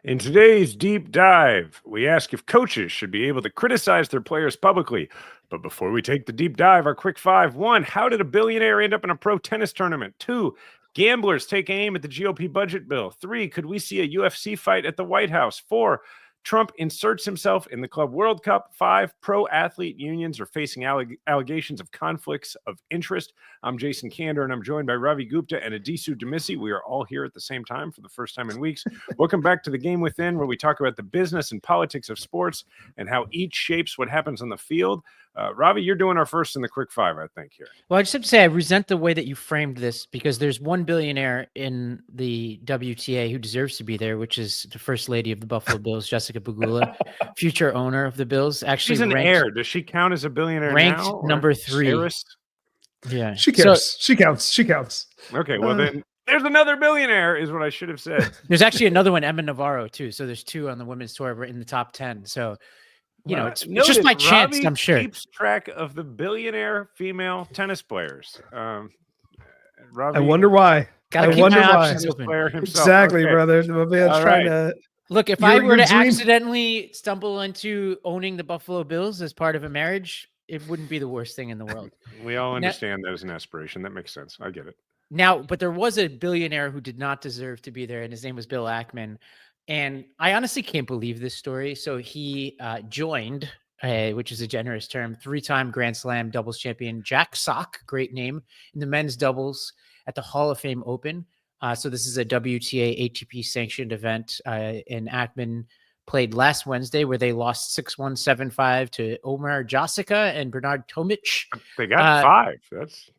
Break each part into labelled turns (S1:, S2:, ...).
S1: In today's deep dive, we ask if coaches should be able to criticize their players publicly. But before we take the deep dive, our quick five: one, how did a billionaire end up in a pro tennis tournament? Two, gamblers take aim at the GOP budget bill. Three, could we see a UFC fight at the White House? Four, Trump inserts himself in the Club World Cup. Five, pro athlete unions are facing allegations of conflicts of interest. I'm Jason Kander, and I'm joined by Ravi Gupta and Adisu Demisi. We are all here at the same time for the first time in weeks. Welcome back to The Game Within, where we talk about the business and politics of sports and how each shapes what happens on the field. Ravi, you're doing our first in the quick five, I think, here.
S2: Well, I just have to say I resent the way that you framed this, because there's one billionaire in the WTA who deserves to be there, which is the First Lady of the Buffalo Bills, Jessica Pegula, future owner of the Bills. Actually,
S1: she's an heir. Does she count as a billionaire
S2: ranked
S1: now?
S2: Number 3.
S1: Heiress?
S3: Yeah, she counts. She counts.
S1: Okay, well then there's another billionaire, is what I should have said.
S2: There's actually another one, Emma Navarro, too. So there's 2 on the women's tour. We're in the top 10. So, you know, it's just my chance,
S1: Robbie
S2: I'm sure.
S1: Keeps track of the billionaire female tennis players. Robbie,
S3: I wonder why.
S2: Gotta keep my options open.
S1: Player himself.
S3: Exactly,
S1: Okay.
S3: brother. My man's
S1: All
S3: trying
S1: right.
S3: to.
S2: Look, if I were to accidentally stumble into owning the Buffalo Bills as part of a marriage, it wouldn't be the worst thing in the world.
S1: We all understand that as an aspiration. That makes sense. I get it.
S2: Now, but there was a billionaire who did not deserve to be there, and his name was Bill Ackman. And I honestly can't believe this story. So he joined, which is a generous term, 3-time Grand Slam doubles champion Jack Sock, great name, in the men's doubles at the Hall of Fame Open. So this is a WTA ATP sanctioned event, and Ackman played last Wednesday, where they lost 6-1, 7-5 to Omar Jasica and Bernard Tomic.
S1: They got 5. That's.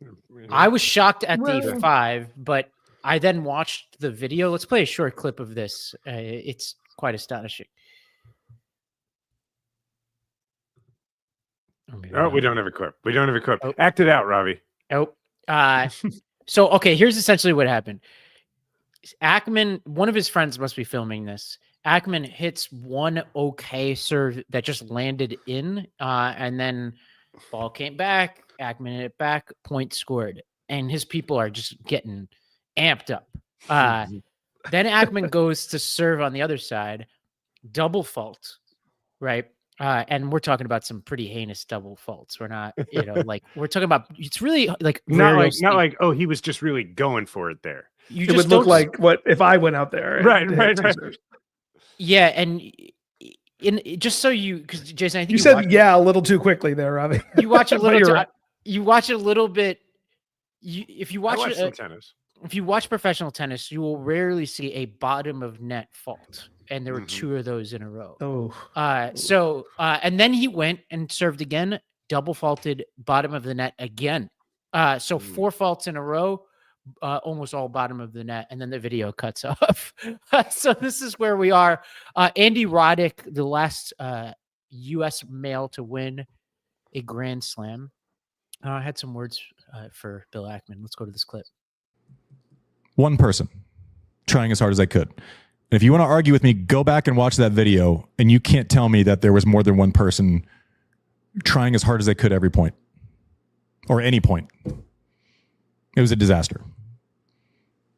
S2: I was shocked at the 5, but I then watched the video. Let's play a short clip of this. It's quite astonishing.
S1: Oh, we don't have a clip. We don't have a clip. Oh. Act it out, Ravi.
S2: Oh. So, okay, here's essentially what happened. Ackman, one of his friends must be filming this. Ackman hits one okay serve that just landed in, and then ball came back. Ackman hit it back, point scored. And his people are just getting amped up. Then Ackman goes to serve on the other side, double fault, right? And we're talking about some pretty heinous double faults. We're not, you know, like we're talking about. It's really like
S1: not like oh, he was just really going for it there.
S3: It would look like what if I went out there,
S1: right.
S2: Yeah, and just so you, because Jason, I think
S3: you said a little too quickly there, Robbie.
S2: You watch a little. You watch a little bit. If you watch
S1: tennis.
S2: If you watch professional tennis, you will rarely see a bottom of net fault. And there were 2 of those in a row. And then he went and served again, double faulted, bottom of the net again. 4 faults in a row, almost all bottom of the net. And then the video cuts off. So this is where we are. Andy Roddick, the last U.S. male to win a Grand Slam. I had some words for Bill Ackman. Let's go to this clip.
S4: One person trying as hard as I could. And if you want to argue with me, go back and watch that video, and you can't tell me that there was more than one person trying as hard as they could every point or any point. It was a disaster.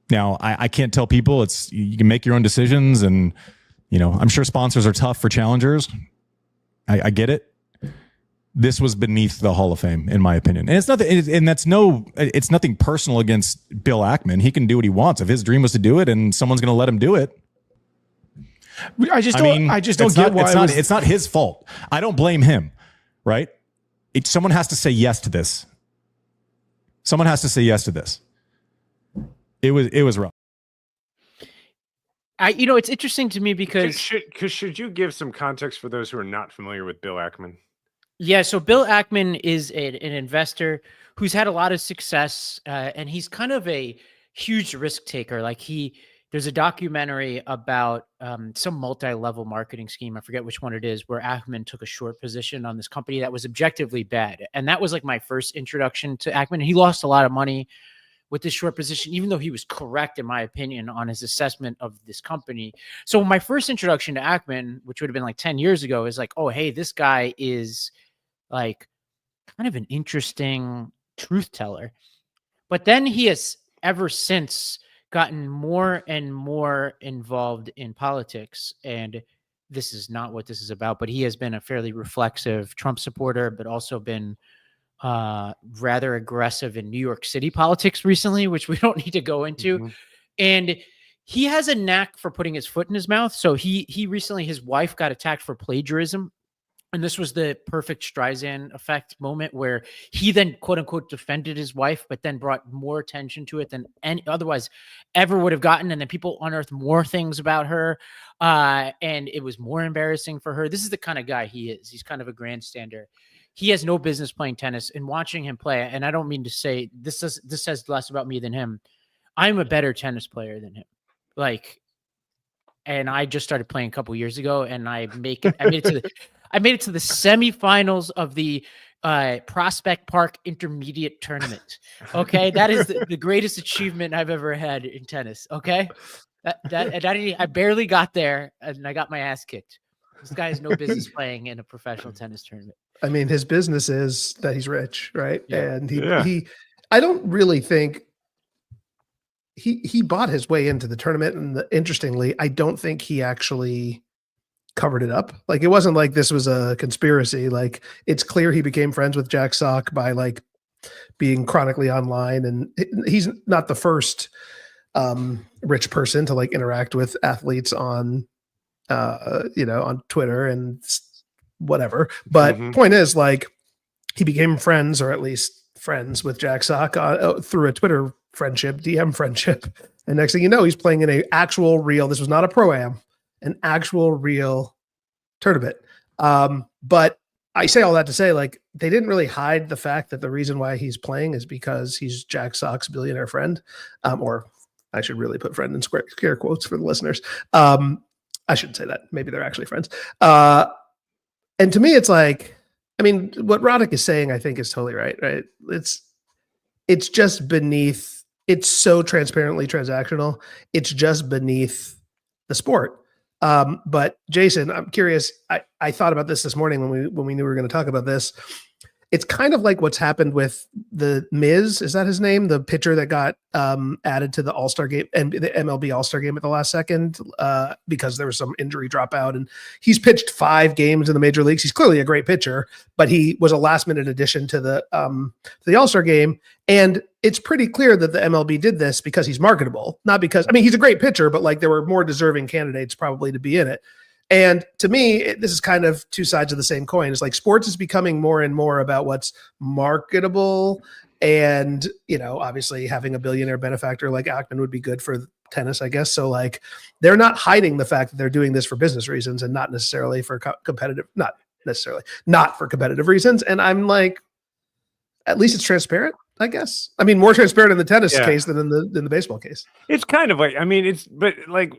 S4: Now, I can't tell people. You can make your own decisions, and I'm sure sponsors are tough for challengers. I get it. This was beneath the Hall of Fame, in my opinion. And it's nothing. It's nothing personal against Bill Ackman. He can do what he wants. If his dream was to do it, and someone's going to let him do it.
S3: I just don't get why
S4: it's not his fault. I don't blame him, right? Someone has to say yes to this. Someone has to say yes to this. It was rough.
S2: It's interesting to me because
S1: should you give some context for those who are not familiar with Bill Ackman?
S2: Yeah, so Bill Ackman is an investor who's had a lot of success, and he's kind of a huge risk taker. Like there's a documentary about some multi-level marketing scheme. I forget which one it is, where Ackman took a short position on this company that was objectively bad. And that was like my first introduction to Ackman. He lost a lot of money with this short position, even though he was correct, in my opinion, on his assessment of this company. So my first introduction to Ackman, which would have been like 10 years ago, is like, oh, hey, this guy is like kind of an interesting truth teller. But then he has ever since gotten more and more involved in politics. And this is not what this is about, but he has been a fairly reflexive Trump supporter, but also been rather aggressive in New York City politics recently, which we don't need to go into.
S1: Mm-hmm.
S2: And he has a knack for putting his foot in his mouth. So he recently, his wife got attacked for plagiarism. And this was the perfect Streisand effect moment where he then, quote unquote, defended his wife, but then brought more attention to it than any otherwise ever would have gotten. And then people unearthed more things about her. And it was more embarrassing for her. This is the kind of guy he is. He's kind of a grandstander. He has no business playing tennis, and watching him play. And I don't mean to say this says less about me than him. I'm a better tennis player than him. And I just started playing a couple years ago, and I made it to the semifinals of the Prospect Park Intermediate Tournament. Okay, that is the greatest achievement I've ever had in tennis. Okay, I barely got there, and I got my ass kicked. This guy has no business playing in a professional tennis tournament.
S5: I mean, his business is that he's rich, right?
S2: Yeah.
S5: And I don't really think he bought his way into the tournament. And interestingly, I don't think he actually covered it up. Like, it wasn't like this was a conspiracy. Like, it's clear he became friends with Jack Sock by like being chronically online, and he's not the first rich person to like interact with athletes on on Twitter and whatever. But point is, like, he became friends, or at least friends, with Jack Sock through a Twitter friendship, DM friendship. And next thing you know, he's playing in a actual real, this was not a pro-am, an actual real tournament. But I say all that to say, like, they didn't really hide the fact that the reason why he's playing is because he's Jack Sock's billionaire friend. Or I should really put friend in scare quotes for the listeners. I shouldn't say that. Maybe they're actually friends. And to me, it's like, I mean, what Roddick is saying, I think, is totally right. Right? It's just beneath. It's so transparently transactional. It's just beneath the sport. But Jason, I'm curious. I thought about this morning when we knew we were going to talk about this. It's kind of like what's happened with the Miz. Is that his name? The pitcher that got added to the All-Star game and the MLB All-Star game at the last second because there was some injury dropout. And he's pitched 5 games in the major leagues. He's clearly a great pitcher, but he was a last-minute addition to the All-Star game. And it's pretty clear that the MLB did this because he's marketable, not because, I mean, he's a great pitcher, but like there were more deserving candidates probably to be in it. And to me, this is kind of two sides of the same coin. It's like sports is becoming more and more about what's marketable. And, obviously having a billionaire benefactor like Ackman would be good for tennis, I guess. So like, they're not hiding the fact that they're doing this for business reasons and not necessarily for not for competitive reasons. And I'm like, at least it's transparent, I guess. I mean, more transparent in the tennis case than in the baseball case.
S1: It's kind of like, I mean, but like,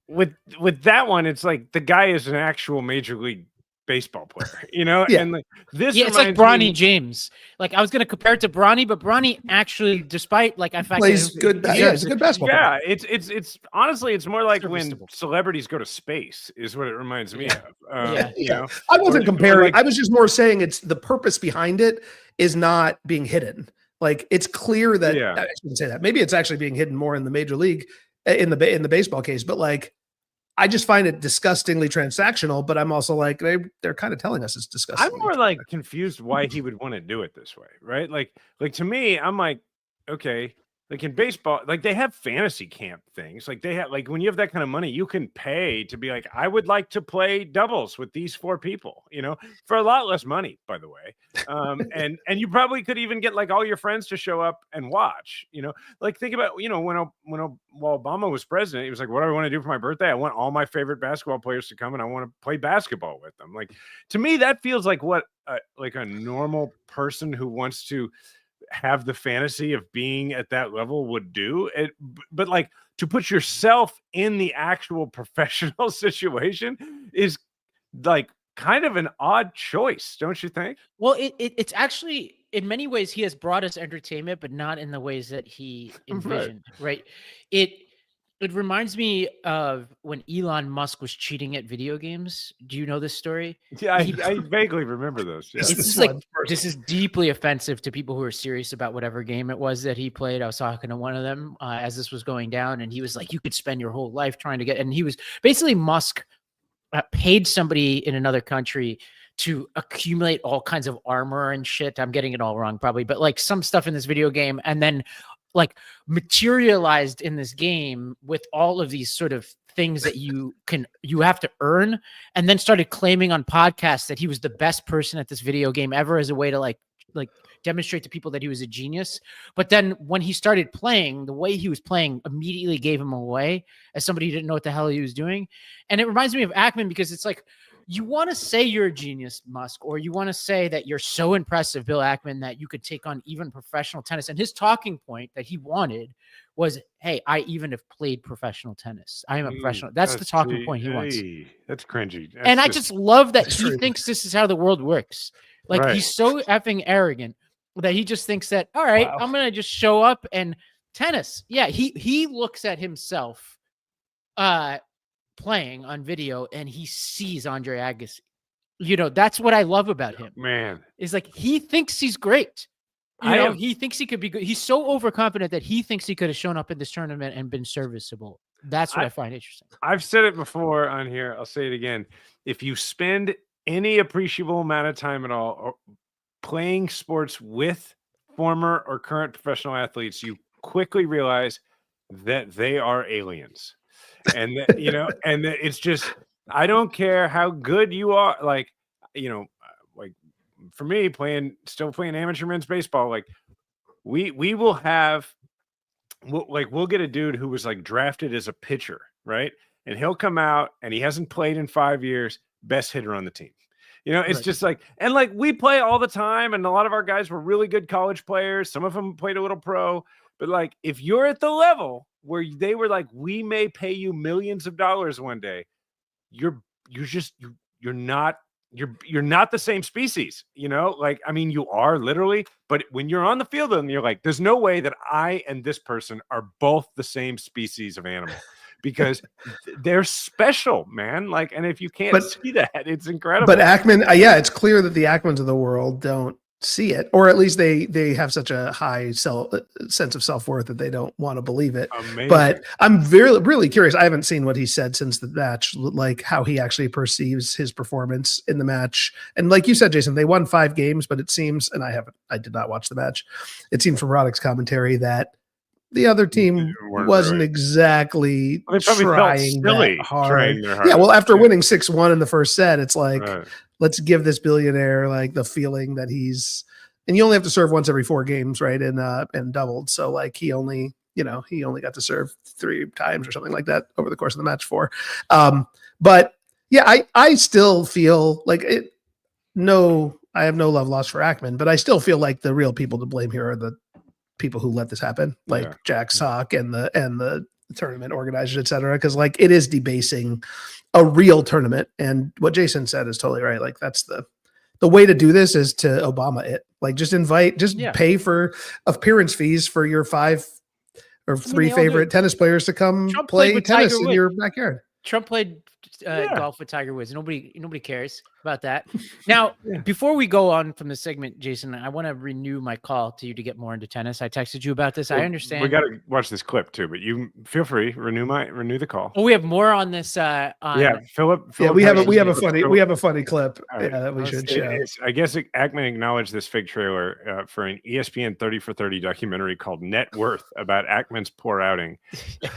S1: with that one, it's like the guy is an actual Major League Baseball player, and like this.
S2: Yeah, it's like Bronny James. Like I was going to compare it to Bronny, but Bronny actually, despite like I
S5: plays good. Yeah, he's a good basketball player.
S1: It's honestly, it's more like when celebrities go to space is what it reminds me of.
S5: I wasn't comparing. I was just more saying it's the purpose behind it is not being hidden. Like it's clear that I shouldn't say that. Maybe it's actually being hidden more in the Major League. In the baseball case, but like, I just find it disgustingly transactional. But I'm also like, they're kind of telling us it's disgusting.
S1: I'm more like confused why he would want to do it this way, right? Like to me, I'm like, okay, like in baseball, like they have fantasy camp things. Like they have, like when you have that kind of money, you can pay to be like, I would like to play doubles with these 4 people, for a lot less money, by the way. And you probably could even get like all your friends to show up and watch, like think about, while Obama was president, he was like, what do I want to do for my birthday? I want all my favorite basketball players to come and I want to play basketball with them. Like, to me, that feels like what like a normal person who wants to have the fantasy of being at that level would do it. But like to put yourself in the actual professional situation is like kind of an odd choice, don't you think?
S2: Well, it's actually, in many ways, he has brought us entertainment, but not in the ways that he envisioned, right? It reminds me of when Elon Musk was cheating at video games. Do you know this story?
S1: Yeah, I vaguely remember those. Yeah.
S2: It's just like, this is deeply offensive to people who are serious about whatever game it was that he played. I was talking to one of them as this was going down, and he was like, you could spend your whole life trying to get, and he was basically, Musk paid somebody in another country to accumulate all kinds of armor and shit. I'm getting it all wrong probably, but like some stuff in this video game, and then like materialized in this game with all of these sort of things that you have to earn, and then started claiming on podcasts that he was the best person at this video game ever as a way to like demonstrate to people that he was a genius. But then when he started playing, the way he was playing immediately gave him away as somebody who didn't know what the hell he was doing. And it reminds me of Ackman, because it's like, you want to say you're a genius, Musk, or you want to say that you're so impressive, Bill Ackman, that you could take on even professional tennis. And his talking point that he wanted was, hey, I even have played professional tennis. I am a professional. That's the talking point he wants.
S1: That's cringy.
S2: And I just love that he thinks this is how the world works. Like, he's so effing arrogant that he just thinks that, all right, I'm going to just show up and tennis. Yeah, he looks at himself playing on video, and he sees Andre Agassi. You know, that's what I love about him.
S1: Man,
S2: is like, he thinks he's great. He thinks he could be good. He's so overconfident that he thinks he could have shown up in this tournament and been serviceable. That's what I find interesting.
S1: I've said it before on here. I'll say it again. If you spend any appreciable amount of time at all playing sports with former or current professional athletes, you quickly realize that they are aliens. And that, and that it's just, I don't care how good you are. Like, like for me, still playing amateur men's baseball, like we will have, we'll get a dude who was like drafted as a pitcher, right? And he'll come out and he hasn't played in 5 years, best hitter on the team. It's just like, and like we play all the time, and a lot of our guys were really good college players. Some of them played a little pro, but like if you're at the level where they were like, we may pay you millions of dollars one day, you're not the same species, like, I mean, you are literally, but when you're on the field and you're like, there's no way that I and this person are both the same species of animal, because they're special, man. Like, and if you can't see that, it's incredible.
S5: But Ackman, it's clear that the Ackmans of the world don't see it, or at least they have such a high sense of self-worth that they don't want to believe it.
S1: Amazing.
S5: But I'm really curious. I haven't seen what he said since the match, like how he actually perceives his performance in the match. And like you said, Jason, they won 5 games, but it seems, and I did not watch the match, it seemed from Roddick's commentary that the other team wasn't exactly trying that hard. Yeah, well, after winning 6-1 in the first set, it's like, let's give this billionaire like the feeling that he's, and you only have to serve once every 4 games, right? And doubled. So like he only got to serve 3 times or something like that over the course of the match 4. But yeah, I still feel like I have no love lost for Ackman, but I still feel like the real people to blame here are the people who let this happen, like Jack Sock and the tournament organizers, et cetera. Cause like it is debasing a real tournament. And what Jason said is totally right. Like that's the way to do this is to Obama it, like just pay for appearance fees for your 5 or 3 favorite tennis players to come play tennis in your backyard.
S2: Trump played golf with Tiger Woods. Nobody cares about that. Now, before we go on from the segment, Jason, I want to renew my call to you to get more into tennis. I texted you about this. I understand.
S1: We got to watch this clip too, but you feel free, renew the call.
S2: Oh, we have more on this.
S1: Philip.
S5: Yeah, we have a funny clip that we should show.
S1: I guess Ackman acknowledged this fake trailer for an ESPN 30 for 30 documentary called Net Worth about Ackman's poor outing,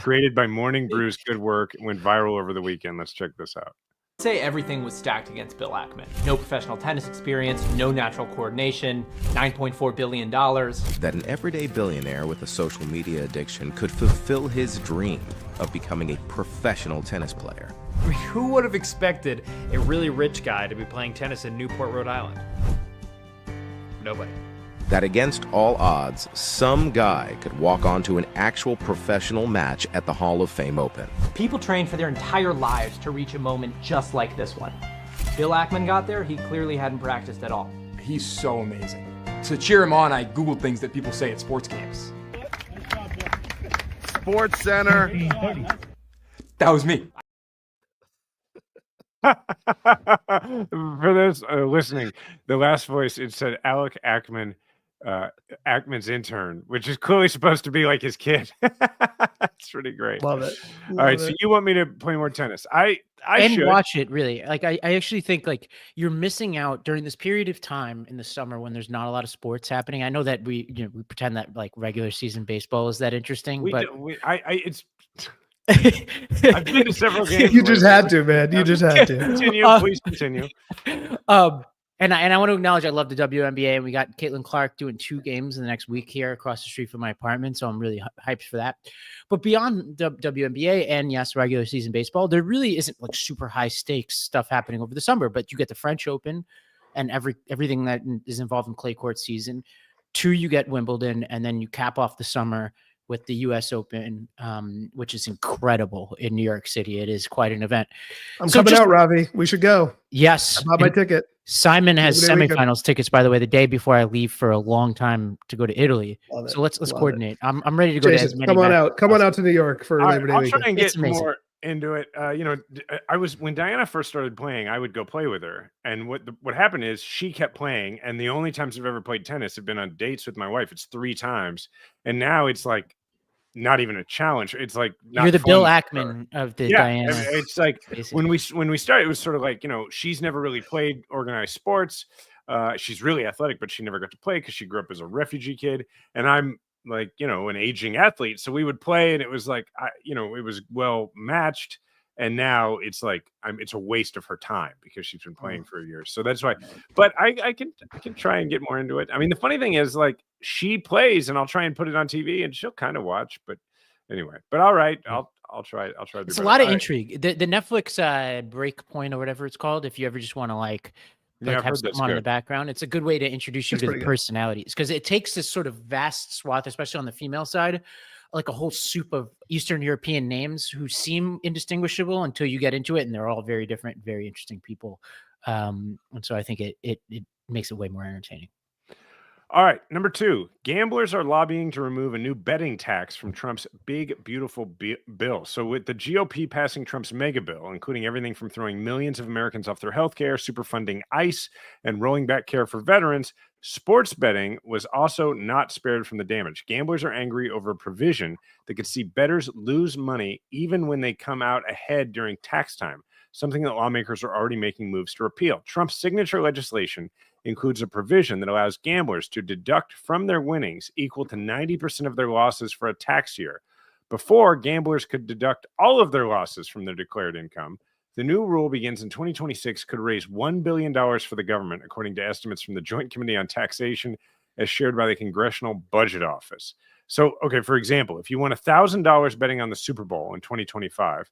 S1: created by Morning Brew's good work, went viral over the weekend. Let's check this out.
S6: Say everything was stacked against Bill Ackman. No professional tennis experience, no natural coordination, $9.4 billion.
S7: That an everyday billionaire with a social media addiction could fulfill his dream of becoming a professional tennis player.
S8: I mean, who would have expected a really rich guy to be playing tennis in Newport, Rhode Island? Nobody.
S7: That against all odds, some guy could walk onto an actual professional match at the Hall of Fame Open.
S6: People train for their entire lives to reach a moment just like this one. Bill Ackman got there, he clearly hadn't practiced at all.
S9: He's so amazing. To cheer him on, I Googled things that people say at sports games. Sports Center.
S10: That was me.
S1: For those listening, the last voice, it said Alec Ackman, Ackman's intern, which is clearly supposed to be like his kid. It's pretty great.
S5: Love it.
S1: All right, so you want me to play more tennis? I should
S2: watch it, really. Like I actually think like you're missing out during this period of time in the summer when there's not a lot of sports happening. I know that we pretend that like regular season baseball is that interesting,
S1: it's I've been to several games.
S5: You just had to, man. You just had to.
S1: Continue, please continue.
S2: And I want to acknowledge I love the WNBA, and we got Caitlin Clark doing 2 games in the next week here across the street from my apartment, so I'm really hyped for that. But beyond the WNBA and yes, regular season baseball, there really isn't like super high stakes stuff happening over the summer. But you get the French Open and everything that is involved in clay court season. 2, you get Wimbledon, and then you cap off the summer with the U.S. Open, which is incredible in New York City. It is quite an event.
S5: I'm coming out, Ravi. We should go.
S2: Yes.
S5: I bought my ticket.
S2: Simon has semifinals tickets, by the way, the day before I leave for a long time to go to Italy. So let's coordinate. I'm ready to go.
S5: Jason,
S2: to as many
S5: come on out. Come on out to New York for Labor Day
S1: I'll
S5: weekend.
S1: try and get more into it. When Diana first started playing, I would go play with her, and what happened is she kept playing, and the only times I've ever played tennis have been on dates with my wife. It's 3 times, and now it's like not even a challenge. It's like
S2: you're the Bill Ackman of the Diana.
S1: It's like when we started, it was sort of like, she's never really played organized sports. She's really athletic, but she never got to play because she grew up as a refugee kid, and I'm like, an aging athlete. So we would play, and it was like, it was well matched. And now it's like it's a waste of her time because she's been playing for years. So that's why. But I can try and get more into it. I mean, the funny thing is, like, she plays, and I'll try and put it on TV, and she'll kind of watch. But anyway, all right, I'll try. I'll try to do
S2: it's
S1: better.
S2: A lot of intrigue. The Netflix Breakpoint or whatever it's called. If you ever just want to have something on in the background, it's a good way to introduce you to the personalities, because it takes this sort of vast swath, especially on the female side, like a whole soup of Eastern European names who seem indistinguishable until you get into it, and they're all very different, very interesting people. And so I think it makes it way more entertaining.
S1: All right, number 2, gamblers are lobbying to remove a new betting tax from Trump's big, beautiful bill. So with the GOP passing Trump's mega bill, including everything from throwing millions of Americans off their health care, superfunding ICE, and rolling back care for veterans, sports betting was also not spared from the damage. Gamblers are angry over a provision that could see bettors lose money even when they come out ahead during tax time, something that lawmakers are already making moves to repeal. Trump's signature legislation includes a provision that allows gamblers to deduct from their winnings equal to 90% of their losses for a tax year. Before, gamblers could deduct all of their losses from their declared income. The new rule begins in 2026, could raise $1 billion for the government, according to estimates from the Joint Committee on Taxation, as shared by the Congressional Budget Office. So, okay, for example, if you won $1,000 betting on the Super Bowl in 2025,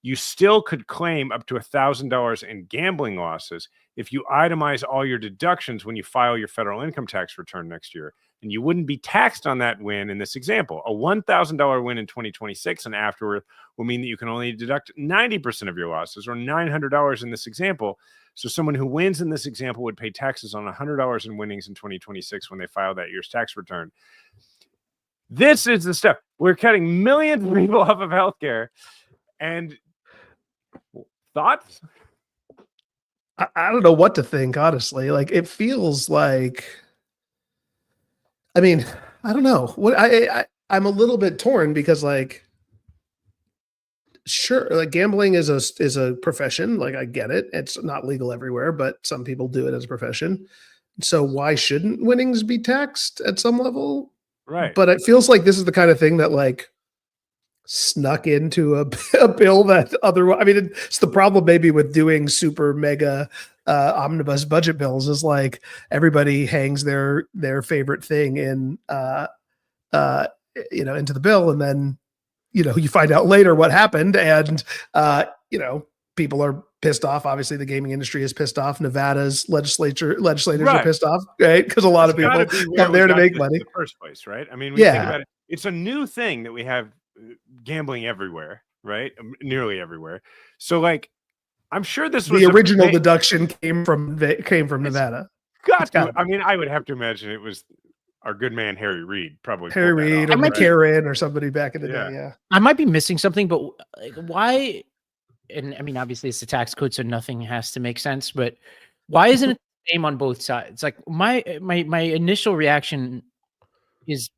S1: you still could claim up to $1,000 in gambling losses if you itemize all your deductions when you file your federal income tax return next year. And you wouldn't be taxed on that win in this example. A $1,000 win in 2026 and afterward will mean that you can only deduct 90% of your losses, or $900 in this example. So someone who wins in this example would pay taxes on $100 in winnings in 2026 when they file that year's tax return. This is the stuff. We're cutting millions of people off of healthcare. And thoughts?
S5: I don't know what to think, honestly. Like, it feels like, I mean, I don't know. I'm a little bit torn because, like, sure, like, gambling is a profession. Like, I get it. It's not legal everywhere, but some people do it as a profession. So why shouldn't winnings be taxed at some level?
S1: Right.
S5: But it feels like this is the kind of thing that, like, snuck into a bill that otherwise, I mean, it's the problem maybe with doing super mega omnibus budget bills, is like everybody hangs their favorite thing in into the bill, and then you find out later what happened, and people are pissed off. Obviously the gaming industry is pissed off. Nevada's legislators are pissed off, right? Because a lot of people come there to make money
S1: in the first place, right? I mean, we think about it, it's a new thing that we have gambling everywhere, right? Nearly everywhere. So, like, I'm sure this was
S5: the original deduction came from Nevada.
S1: I mean, I would have to imagine it was our good man Harry Reid probably
S5: Harry
S1: pulled that
S5: Reid
S1: off,
S5: or
S1: right?
S5: McCarron or somebody back in the
S1: Yeah.
S5: day. Yeah.
S2: I might be missing something, but like, why? And I mean, obviously, it's the tax code, so nothing has to make sense. But why isn't it the same on both sides? Like my initial reaction is,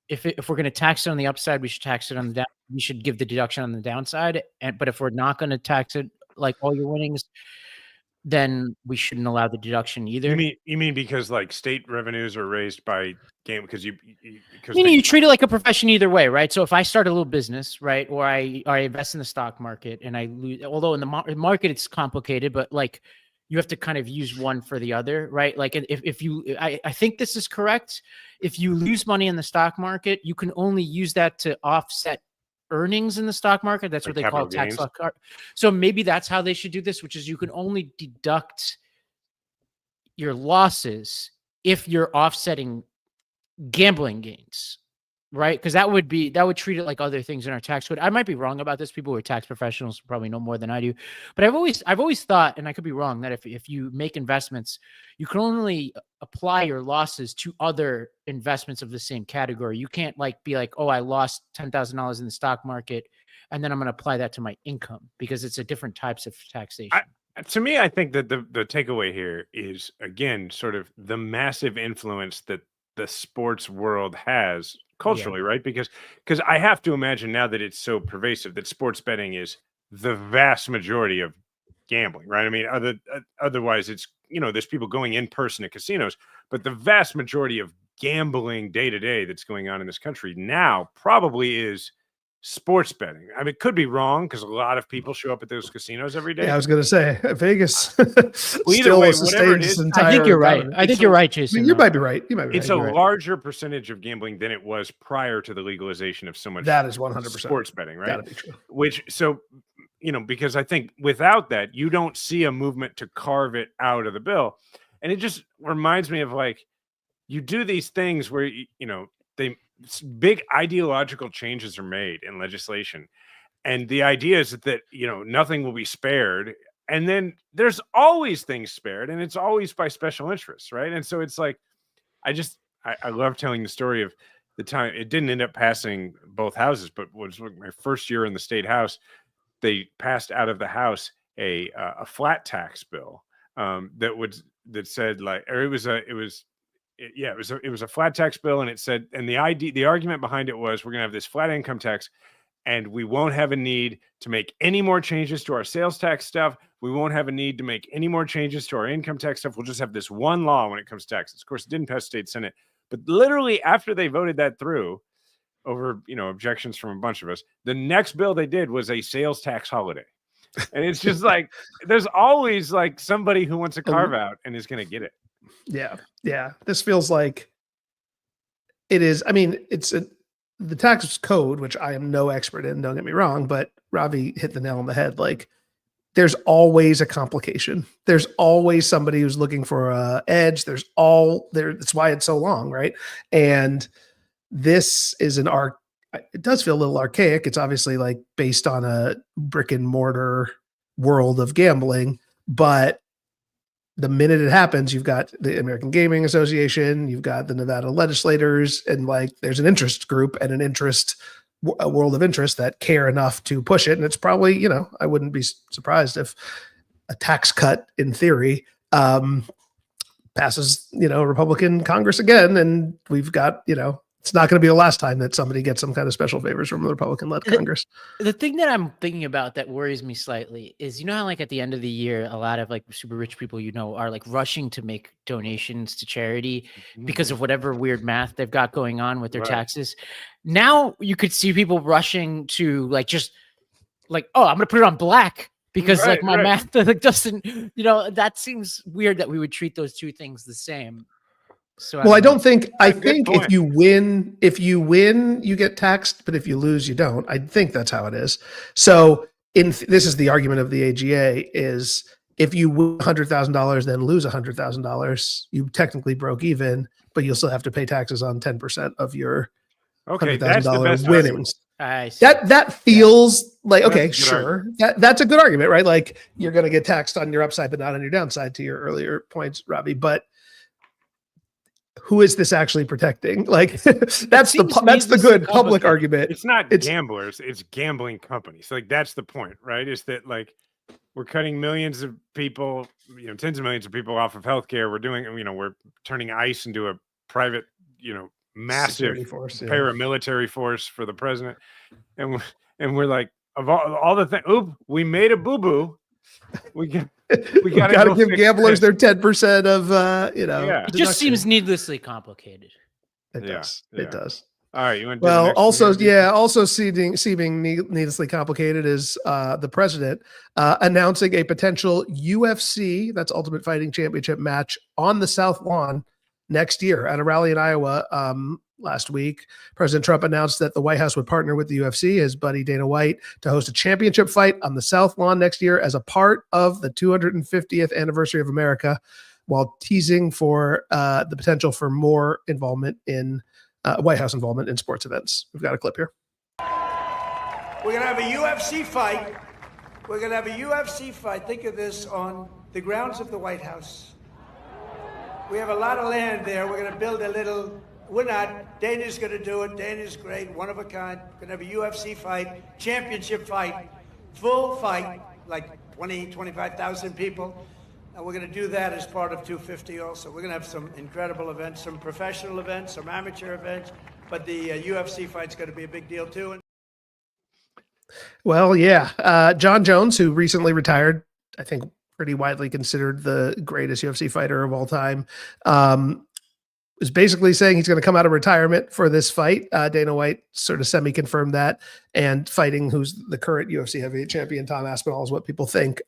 S2: if we're going to tax it on the upside, we should tax it on the down. We should give the deduction on the downside. But if we're not going to tax it like all your winnings, then we shouldn't allow the deduction either.
S1: You mean because like state revenues are raised by game because you
S2: treat it like a profession either way, right? So if I start a little business, right, or I invest in the stock market and I lose, although in the market it's complicated, but like you have to kind of use one for the other, right? Like if you, I think this is correct. If you lose money in the stock market, you can only use that to offset earnings in the stock market. That's what they call tax loss. So maybe that's how they should do this, which is you can only deduct your losses if you're offsetting gambling gains, right? Because that would treat it like other things in our tax code. I might be wrong about this. People who are tax professionals probably know more than I do, but I've always thought, and I could be wrong, that if you make investments, you can only apply your losses to other investments of the same category. You can't like be like, oh, I lost $10,000 in the stock market, and then I'm going to apply that to my income, because it's a different types of taxation.
S1: To me, I think that the takeaway here is, again, sort of the massive influence that the sports world has culturally, right? Because I have to imagine now that it's so pervasive that sports betting is the vast majority of gambling, right? I mean, otherwise it's, there's people going in person to casinos, but the vast majority of gambling day to day that's going on in this country now probably is sports betting. I mean, it could be wrong because a lot of people show up at those casinos every day.
S5: Yeah, I was going to say Vegas.
S1: Either way, whatever it is,
S2: I think you're right. I think you're right, Jason.
S5: I mean, you might be right.
S1: It's a larger percentage of gambling than it was prior to the legalization of so much.
S5: That is 100%
S1: sports betting, right?
S5: Gotta be true.
S1: Because I think without that, you don't see a movement to carve it out of the bill, and it just reminds me of like you do these things where big ideological changes are made in legislation, and the idea is that nothing will be spared, and then there's always things spared, and it's always by special interests, right? And so it's like I love telling the story of the time it didn't end up passing both houses, but was my first year in the state house. They passed out of the house a flat tax bill that said like, or it was a flat tax bill, and it said, and the argument behind it was, we're going to have this flat income tax, and we won't have a need to make any more changes to our sales tax stuff. We won't have a need to make any more changes to our income tax stuff. We'll just have this one law when it comes to taxes. Of course, it didn't pass state Senate, but literally after they voted that through over, objections from a bunch of us, the next bill they did was a sales tax holiday. And it's just like, there's always like somebody who wants a carve out and is going to get it.
S5: Yeah. Yeah. This feels like it is. I mean, the tax code, which I am no expert in, don't get me wrong, but Ravi hit the nail on the head. Like, there's always a complication. There's always somebody who's looking for a edge. That's why it's so long. Right. And this is it does feel a little archaic. It's obviously like based on a brick and mortar world of gambling, but the minute it happens, you've got the American Gaming Association, you've got the Nevada legislators, and like there's an interest group and a world of interest that care enough to push it. And it's probably, I wouldn't be surprised if a tax cut in theory passes, Republican Congress again. And we've got, it's not going to be the last time that somebody gets some kind of special favors from the Republican-led Congress.
S2: The thing that I'm thinking about that worries me slightly is, how like at the end of the year, a lot of like super rich people, are like rushing to make donations to charity because of whatever weird math they've got going on with their taxes. Now you could see people rushing to like, just like, oh, I'm going to put it on black because like my math like doesn't, that seems weird that we would treat those two things the same. So I think if you win, you get taxed, but if you lose, you don't. I think that's how it is. So this is the argument of the AGA is if you win $100,000, then lose $100,000, you technically broke even, but you'll still have to pay taxes on 10% of your $100,000 winnings. That feels like, okay, sure. That's a good argument, right? Like you're going to get taxed on your upside, but not on your downside, to your earlier points, Robbie. But
S5: who is this actually protecting? Like that's the good public argument.
S1: It's not gamblers, it's gambling companies. Like that's the point, right? Is that like we're cutting millions of people, tens of millions of people off of healthcare. We're doing, we're turning ICE into a private, massive paramilitary force for the president. And we're like, of all the things, we made a boo-boo. We got to
S5: give gamblers their 10% of,
S2: It just seems needlessly complicated.
S5: It does. It does.
S1: All right. You want
S5: to also seeming needlessly complicated is the president announcing a potential UFC, that's Ultimate Fighting Championship match on the South Lawn next year at a rally in Iowa. Last week, President Trump announced that the White House would partner with the UFC, his buddy Dana White, to host a championship fight on the South Lawn next year as a part of the 250th anniversary of America, while teasing for the potential for more involvement in White House involvement in sports events. We've got a clip here.
S9: We're going to have a UFC fight. We're going to have a UFC fight. Think of this on the grounds of the White House. We have a lot of land there. We're going to build a little... We're not. Dana's going to do it. Dana's great, one of a kind. Going to have a UFC fight, championship fight, full fight, like 20, 25,000 people. And we're going to do that as part of 250 also. We're going to have some incredible events, some professional events, some amateur events. But the UFC fight's going to be a big deal too.
S5: Well, yeah. John Jones, who recently retired, I think pretty widely considered the greatest UFC fighter of all time, is basically saying he's going to come out of retirement for this fight. Dana White sort of semi-confirmed that, and fighting who's the current UFC heavyweight champion, Tom Aspinall, is what people think.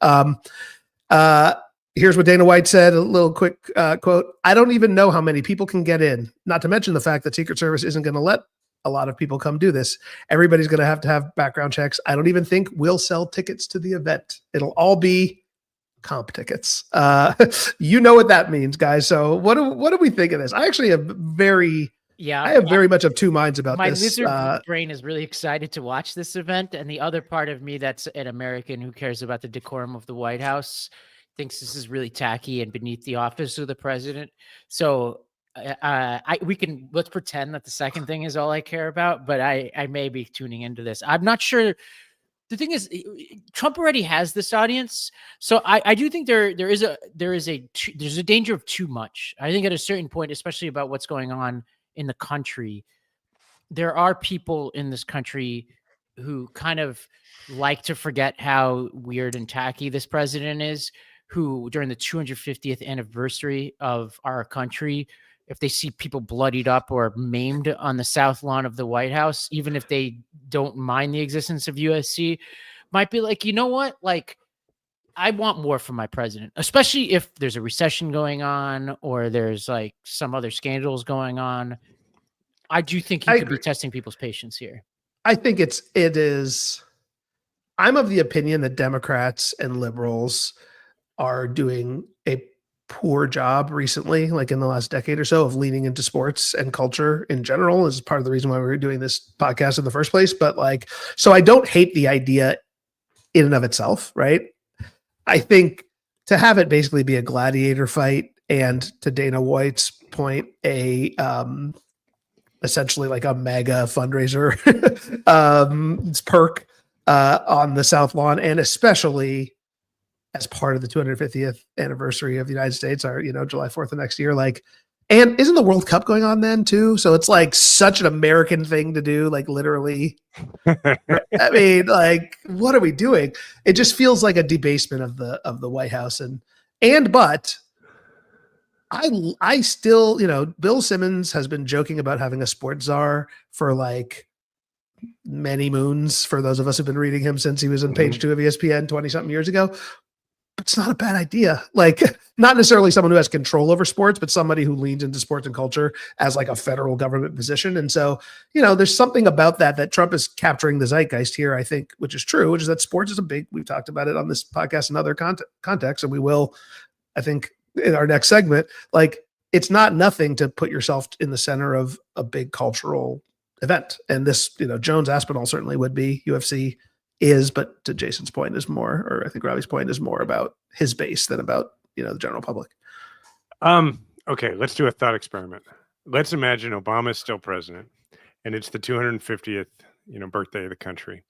S5: Here's what Dana White said, a little quick quote. "I don't even know how many people can get in, not to mention the fact that Secret Service isn't going to let a lot of people come do this. Everybody's going to have background checks. I don't even think we'll sell tickets to the event. It'll all be comp tickets." You know what that means, guys. So what do we think of this? I actually have very much of two minds about
S2: my
S5: this.
S2: My lizard brain is really excited to watch this event, and the other part of me that's an American who cares about the decorum of the White House thinks this is really tacky and beneath the office of the president. So let's pretend that the second thing is all I care about, but I may be tuning into this. I'm not sure. The thing is, Trump already has this audience, so I do think there's a danger of too much. I think at a certain point, especially about what's going on in the country, there are people in this country who kind of like to forget how weird and tacky this president is, who during the 250th anniversary of our country, if they see people bloodied up or maimed on the South Lawn of the White House, even if they don't mind the existence of USC, might be like, you know what? Like, I want more from my president, especially if there's a recession going on or there's like some other scandals going on. I do think he could be testing people's patience here.
S5: I think it is. I'm of the opinion that Democrats and liberals are doing a poor job recently, like in the last decade or so, of leaning into sports and culture in general. Is part of the reason why we're doing this podcast in the first place. But like, so I don't hate the idea in and of itself, right? I think to have it basically be a gladiator fight, and to Dana White's point, essentially like a mega fundraiser it's perk on the South Lawn, and especially as part of the 250th anniversary of the United States, our, July 4th of next year. Like, and isn't the World Cup going on then too? So it's like such an American thing to do, like literally. I mean, like, what are we doing? It just feels like a debasement of the White House. But I still, Bill Simmons has been joking about having a sports czar for like many moons, for those of us who've been reading him since he was on page 2 of ESPN 20 something years ago. It's not a bad idea. Like, not necessarily someone who has control over sports, but somebody who leans into sports and culture as like a federal government position. And so, there's something about that Trump is capturing the zeitgeist here, I think, which is true, which is that sports is we've talked about it on this podcast in other contexts, and we will, I think, in our next segment. Like, it's not nothing to put yourself in the center of a big cultural event. And this, Jones Aspinall certainly would be. UFC is, but to Jason's point is more, or I think Robbie's point is more about his base than about, the general public.
S1: Okay, let's do a thought experiment. let's imagine Obama's still president, and it's the 250th, birthday of the country,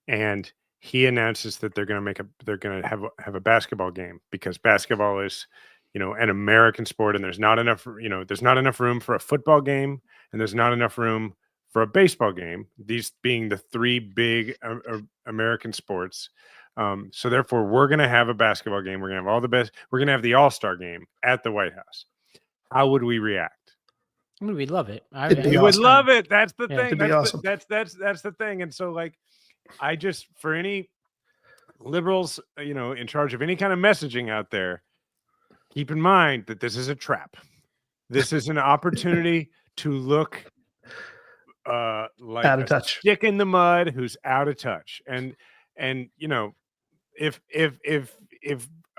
S1: and he announces that they're going to have a basketball game because basketball is, an American sport, and there's not enough room for a football game, and there's not enough room for a baseball game. These being the three big American sports. So therefore, we're going to have a basketball game. We're going to have all the best. We're going to have the All-Star game at the White House. How would we react?
S2: We'd love it.
S1: We would love it. That's the thing.
S5: It'd be awesome.
S1: That's the thing. And so, like, I just, for any liberals, in charge of any kind of messaging out there, keep in mind that this is a trap. This is an opportunity to look like
S5: out of touch,
S1: stick in the mud who's out of touch. And if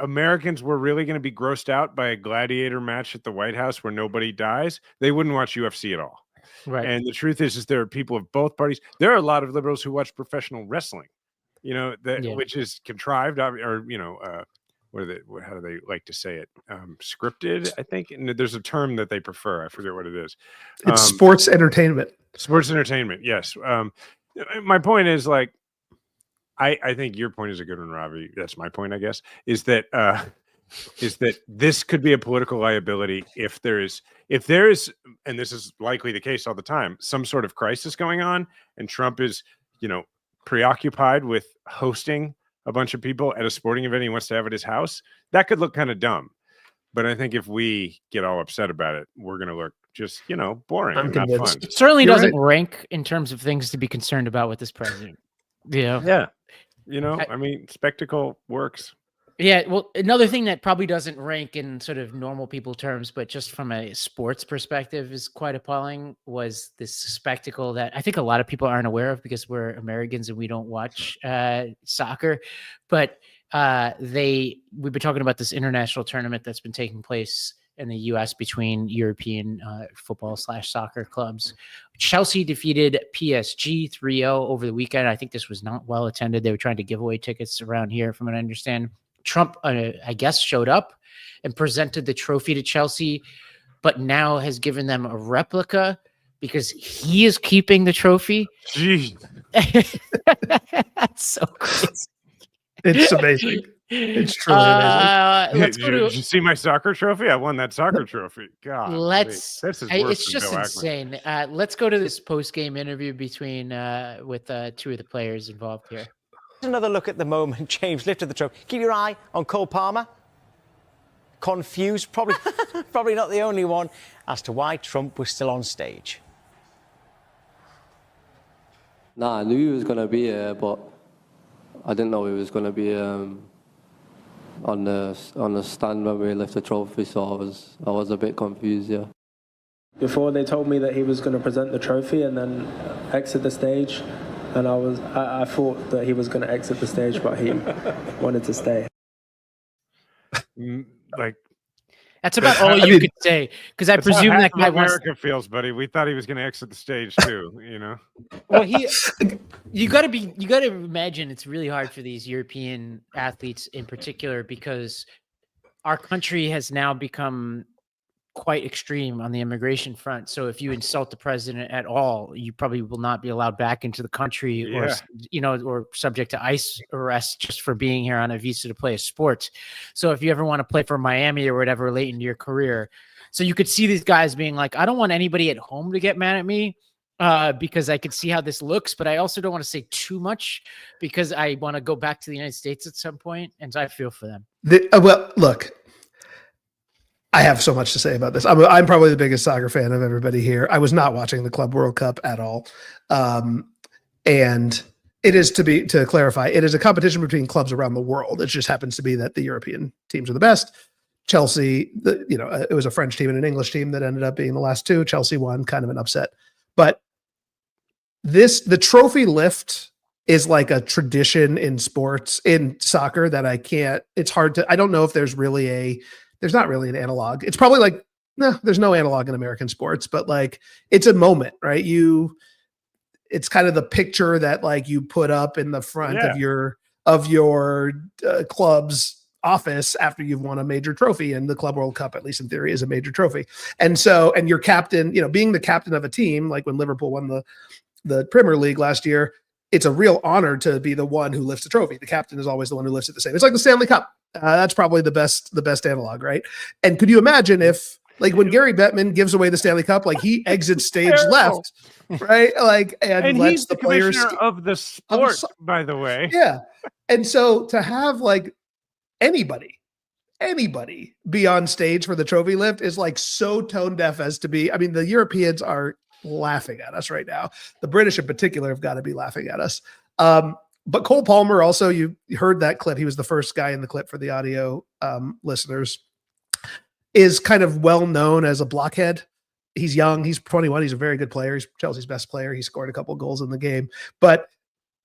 S1: Americans were really going to be grossed out by a gladiator match at the White House where nobody dies, they wouldn't watch UFC at all.
S2: Right.
S1: And the truth is there are people of both parties. There are a lot of liberals who watch professional wrestling, which is contrived, or how do they like to say it? Scripted, I think. And there's a term that they prefer. I forget what it is.
S5: It's sports entertainment.
S1: Sports entertainment. Yes. My point is, like, I think your point is a good one, Ravi. That's my point, I guess, is that this could be a political liability if there is, and this is likely the case all the time, some sort of crisis going on, and Trump is, preoccupied with hosting a bunch of people at a sporting event he wants to have at his house. That could look kind of dumb. But I think if we get all upset about it, we're going to look just, boring and not fun.
S2: It certainly doesn't rank in terms of things to be concerned about with this president.
S1: Yeah. I mean, spectacle works.
S2: Yeah. Well, another thing that probably doesn't rank in sort of normal people terms, but just from a sports perspective is quite appalling, was this spectacle that I think a lot of people aren't aware of because we're Americans and we don't watch soccer. But we've been talking about this international tournament that's been taking place in the U.S. between European football/soccer clubs. Chelsea defeated PSG 3-0 over the weekend. I think this was not well attended. They were trying to give away tickets around here, from what I understand. Trump, I guess, showed up and presented the trophy to Chelsea, but now has given them a replica because he is keeping the trophy.
S1: Jeez.
S2: That's so crazy.
S5: It's amazing. It's truly amazing.
S1: Did you see my soccer trophy? I won that soccer trophy. God,
S2: it's just insane. Let's go to this post-game interview between with two of the players involved here.
S11: Another look at the moment. James lifted the trophy. Keep your eye on Cole Palmer. Confused, probably not the only one, as to why Trump was still on stage.
S12: Nah, I knew he was going to be here, but I didn't know he was going to be on the stand when we lift the trophy, so I was a bit confused, yeah.
S13: Before, they told me that he was going to present the trophy and then exit the stage, and I thought that he was going to exit the stage, but he wanted to stay.
S1: Like,
S2: that's about all you could say, because I presume that guy
S1: America feels, buddy. We thought he was going to exit the stage too,
S2: Well, you got to imagine it's really hard for these European athletes in particular, because our country has now become quite extreme on the immigration front. So if you insult the president at all, you probably will not be allowed back into the country, or subject to ICE arrest just for being here on a visa to play a sport. So if you ever want to play for Miami or whatever late into your career, so you could see these guys being like, I don't want anybody at home to get mad at me because I could see how this looks, but I also don't want to say too much because I want to go back to the United States at some point. And so I feel for them.
S5: Well, look, I have so much to say about this. I'm probably the biggest soccer fan of everybody here. I was not watching the Club World Cup at all. And it is, to clarify, it is a competition between clubs around the world. It just happens to be that the European teams are the best. Chelsea, it was a French team and an English team that ended up being the last two. Chelsea won, kind of an upset. But the trophy lift is like a tradition in sports, in soccer, that it's hard to, I don't know if there's not really an analog. It's probably like, there's no analog in American sports, but like, it's a moment, right? It's kind of the picture that like you put up in the front of your club's office after you've won a major trophy, and the Club World Cup, at least in theory, is a major trophy. And your captain, being the captain of a team, like when Liverpool won the Premier League last year, it's a real honor to be the one who lifts the trophy. The captain is always the one who lifts it the same. It's like the Stanley Cup. That's probably the best analog, right? And could you imagine if, like, when Gary Bettman gives away the Stanley Cup, like he exits stage left, right? Like, and lets
S1: he's the
S5: players
S1: of the sport, by the way.
S5: Yeah. And so to have like anybody be on stage for the trophy lift is like so tone deaf as to be. I mean, the Europeans are laughing at us right now. The British in particular have got to be laughing at us. But Cole Palmer also, you heard that clip. He was the first guy in the clip for the audio listeners, is kind of well known as a blockhead. He's young. He's 21. He's a very good player. He's Chelsea's best player. He scored a couple goals in the game, but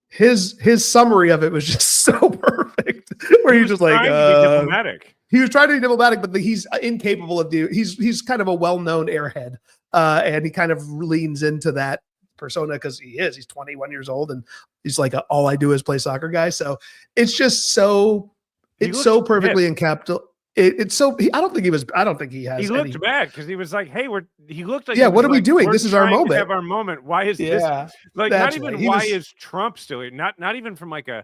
S5: his summary of it was just so perfect. Where he's just like,
S1: diplomatic.
S5: He was trying to be diplomatic, but he's incapable of doing. He's kind of a well-known airhead, and he kind of leans into that persona because he's 21 years old and he's like all I do is play soccer guy. So it's just so perfectly encapsulated. It's so I don't think he has.
S1: He looked bad because he was like, "Hey, he looked like
S5: what are we doing? This is our moment.
S1: Have our moment. Why is this like not even right. Why is Trump still here? Not even from like a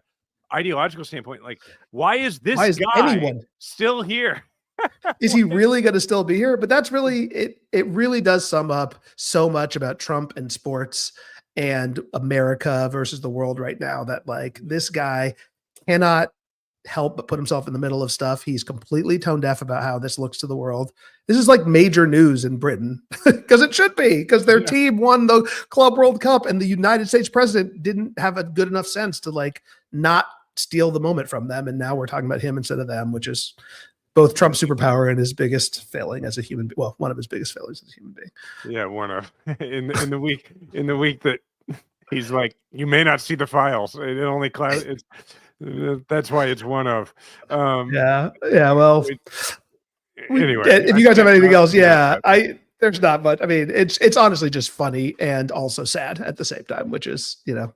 S1: ideological standpoint. Like why is this guy still here?
S5: Is he really going to still be here? But that's really it really does sum up so much about Trump and sports and America versus the world right now, that like this guy cannot help but put himself in the middle of stuff. He's completely tone deaf about how this looks to the world. This is like major news in Britain because it should be, because their team won the Club World Cup and the United States president didn't have a good enough sense to like not steal the moment from them. And now we're talking about him instead of them, which is both Trump's superpower and his biggest failing as a human being. Well, one of his biggest failures as a human being.
S1: Yeah, one of in the week that he's like, you may not see the files. It only clouds. That's why it's one of.
S5: Well,
S1: anyway,
S5: if you guys have anything else, there's not much. I mean, it's honestly just funny and also sad at the same time, which is
S1: All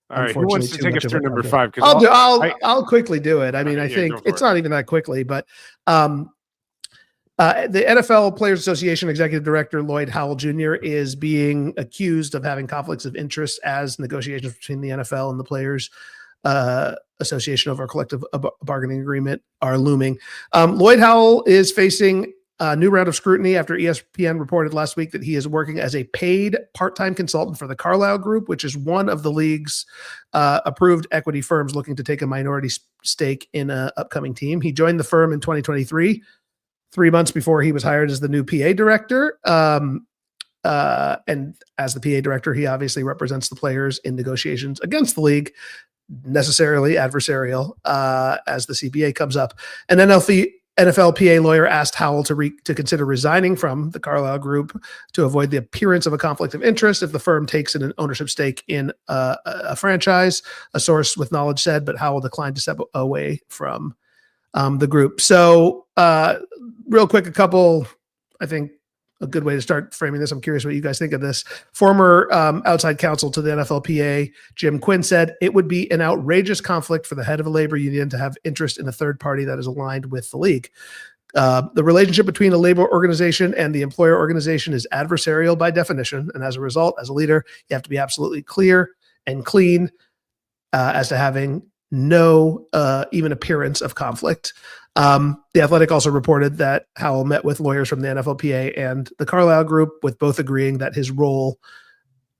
S1: right, who wants to take us through number 5?
S5: I'll quickly do it. I mean, I think it's not even that quickly, but the NFL Players Association Executive Director Lloyd Howell Jr. is being accused of having conflicts of interest as negotiations between the NFL and the Players Association over a collective bargaining agreement are looming. Lloyd Howell is facing a new round of scrutiny after ESPN reported last week that he is working as a paid part-time consultant for the Carlyle Group, which is one of the league's approved equity firms looking to take a minority stake in an upcoming team. He joined the firm in 2023, 3 months before he was hired as the new PA director. And as the PA director, he obviously represents the players in negotiations against the league, necessarily adversarial as the CBA comes up. An NFLPA lawyer asked Howell to consider resigning from the Carlyle Group to avoid the appearance of a conflict of interest if the firm takes an ownership stake in a franchise, a source with knowledge said, but Howell declined to step away from the group. So real quick, I think a good way to start framing this. I'm curious what you guys think of this. Former outside counsel to the NFLPA, Jim Quinn, said it would be an outrageous conflict for the head of a labor union to have interest in a third party that is aligned with the league. The relationship between a labor organization and the employer organization is adversarial by definition. And as a result, as a leader, you have to be absolutely clear and clean as to having no even appearance of conflict. The Athletic also reported that Howell met with lawyers from the NFLPA and the Carlyle Group, with both agreeing that his role,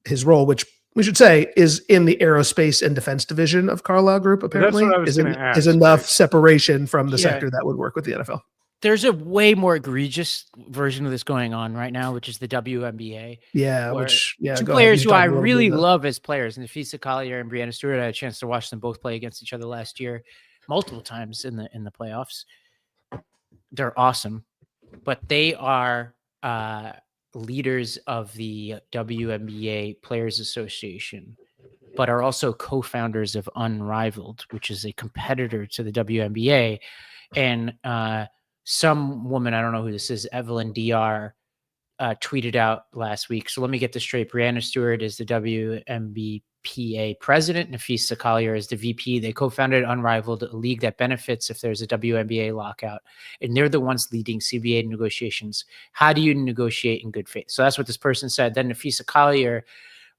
S5: which we should say is in the aerospace and defense division of Carlyle Group, apparently is enough separation from the sector that would work with the NFL.
S2: There's a way more egregious version of this going on right now, which is the WNBA. Two players who I really love as players, Nafisa Collier and Breanna Stewart. I had a chance to watch them both play against each other last year, multiple times in the playoffs. They're awesome, but they are leaders of the WNBA Players Association, but are also co-founders of Unrivaled, which is a competitor to the WNBA. And some woman, I don't know who this is, Evelyn DR, tweeted out last week. So let me get this straight. Breanna Stewart is the WNBA NFLPA president. Nafisa Collier is the VP. They co-founded Unrivaled, a league that benefits if there's a WNBA lockout, and they're the ones leading CBA negotiations. How do you negotiate in good faith? So that's what this person said. Then Nafisa Collier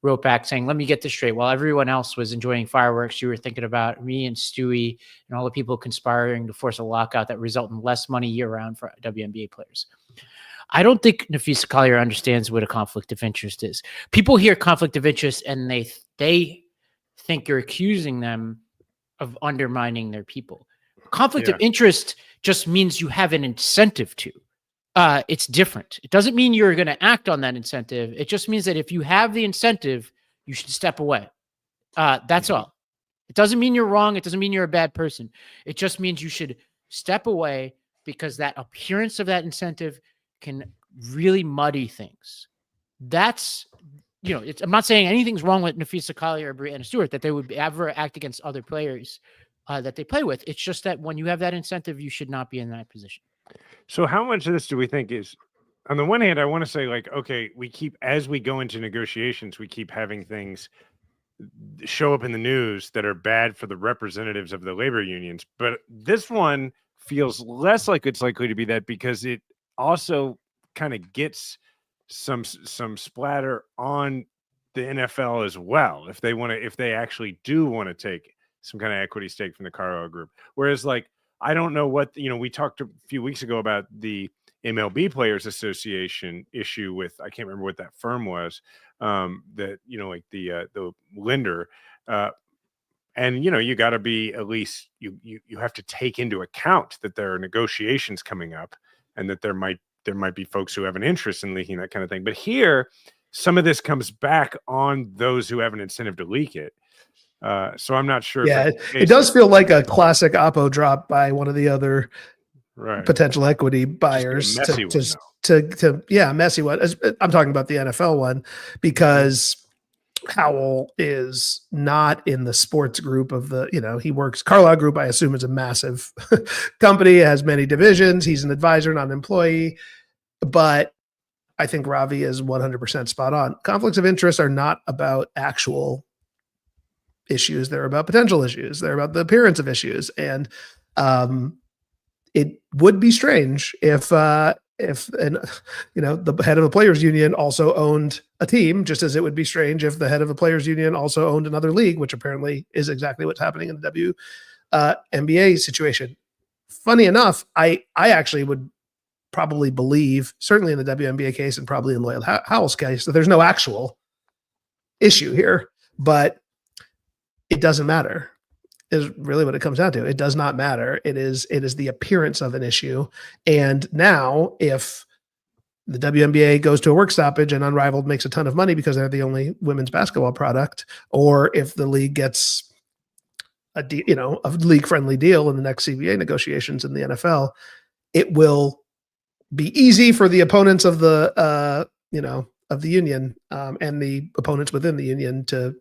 S2: wrote back saying, let me get this straight. While everyone else was enjoying fireworks, you were thinking about me and Stewie and all the people conspiring to force a lockout that result in less money year-round for WNBA players. I don't think Nafisa Collier understands what a conflict of interest is. People hear conflict of interest and they think you're accusing them of undermining their people. Conflict of interest just means you have an incentive to. It's different. It doesn't mean you're going to act on that incentive. It just means that if you have the incentive, you should step away. That's all. It doesn't mean you're wrong. It doesn't mean you're a bad person. It just means you should step away because that appearance of that incentive can really muddy things. That's, I'm not saying anything's wrong with Nafisa Collier or Breanna Stewart, that they would ever act against other players that they play with. It's just that when you have that incentive, you should not be in that position.
S1: So how much of this do we think is, on the one hand, I want to say like, okay, as we go into negotiations, we keep having things show up in the news that are bad for the representatives of the labor unions. But this one feels less like it's likely to be that, because it also kind of gets some splatter on the NFL as well. If they actually do want to take some kind of equity stake from the Carlisle group. Whereas like, I don't know what, we talked a few weeks ago about the MLB Players Association issue with, I can't remember what that firm was, that, like the lender. And, you got to be at least, you have to take into account that there are negotiations coming up and that there might be folks who have an interest in leaking that kind of thing. But here, some of this comes back on those who have an incentive to leak it. So I'm not sure.
S5: Yeah, it does feel like a classic Oppo drop by one of the other potential equity buyers. Messy one. I'm talking about the NFL one, because Howell is not in the sports group of he works Carlisle Group. I assume is a massive company. It has many divisions. He's an advisor, not an employee. But I think Ravi is 100% spot on. Conflicts of interest are not about actual issues. They're about potential issues. They're about the appearance of issues. And it would be strange if the head of a players union also owned a team, just as it would be strange if the head of a players union also owned another league, which apparently is exactly what's happening in the WNBA situation. Funny enough, I actually would probably believe, certainly in the WNBA case and probably in Loyal Howell's case, that there's no actual issue here, but it doesn't matter, is really what it comes down to. It does not matter. It is the appearance of an issue. And now if the WNBA goes to a work stoppage and Unrivaled makes a ton of money because they're the only women's basketball product, or if the league gets a league-friendly deal in the next CBA negotiations in the NFL, it will be easy for the opponents of the of the union and the opponents within the union to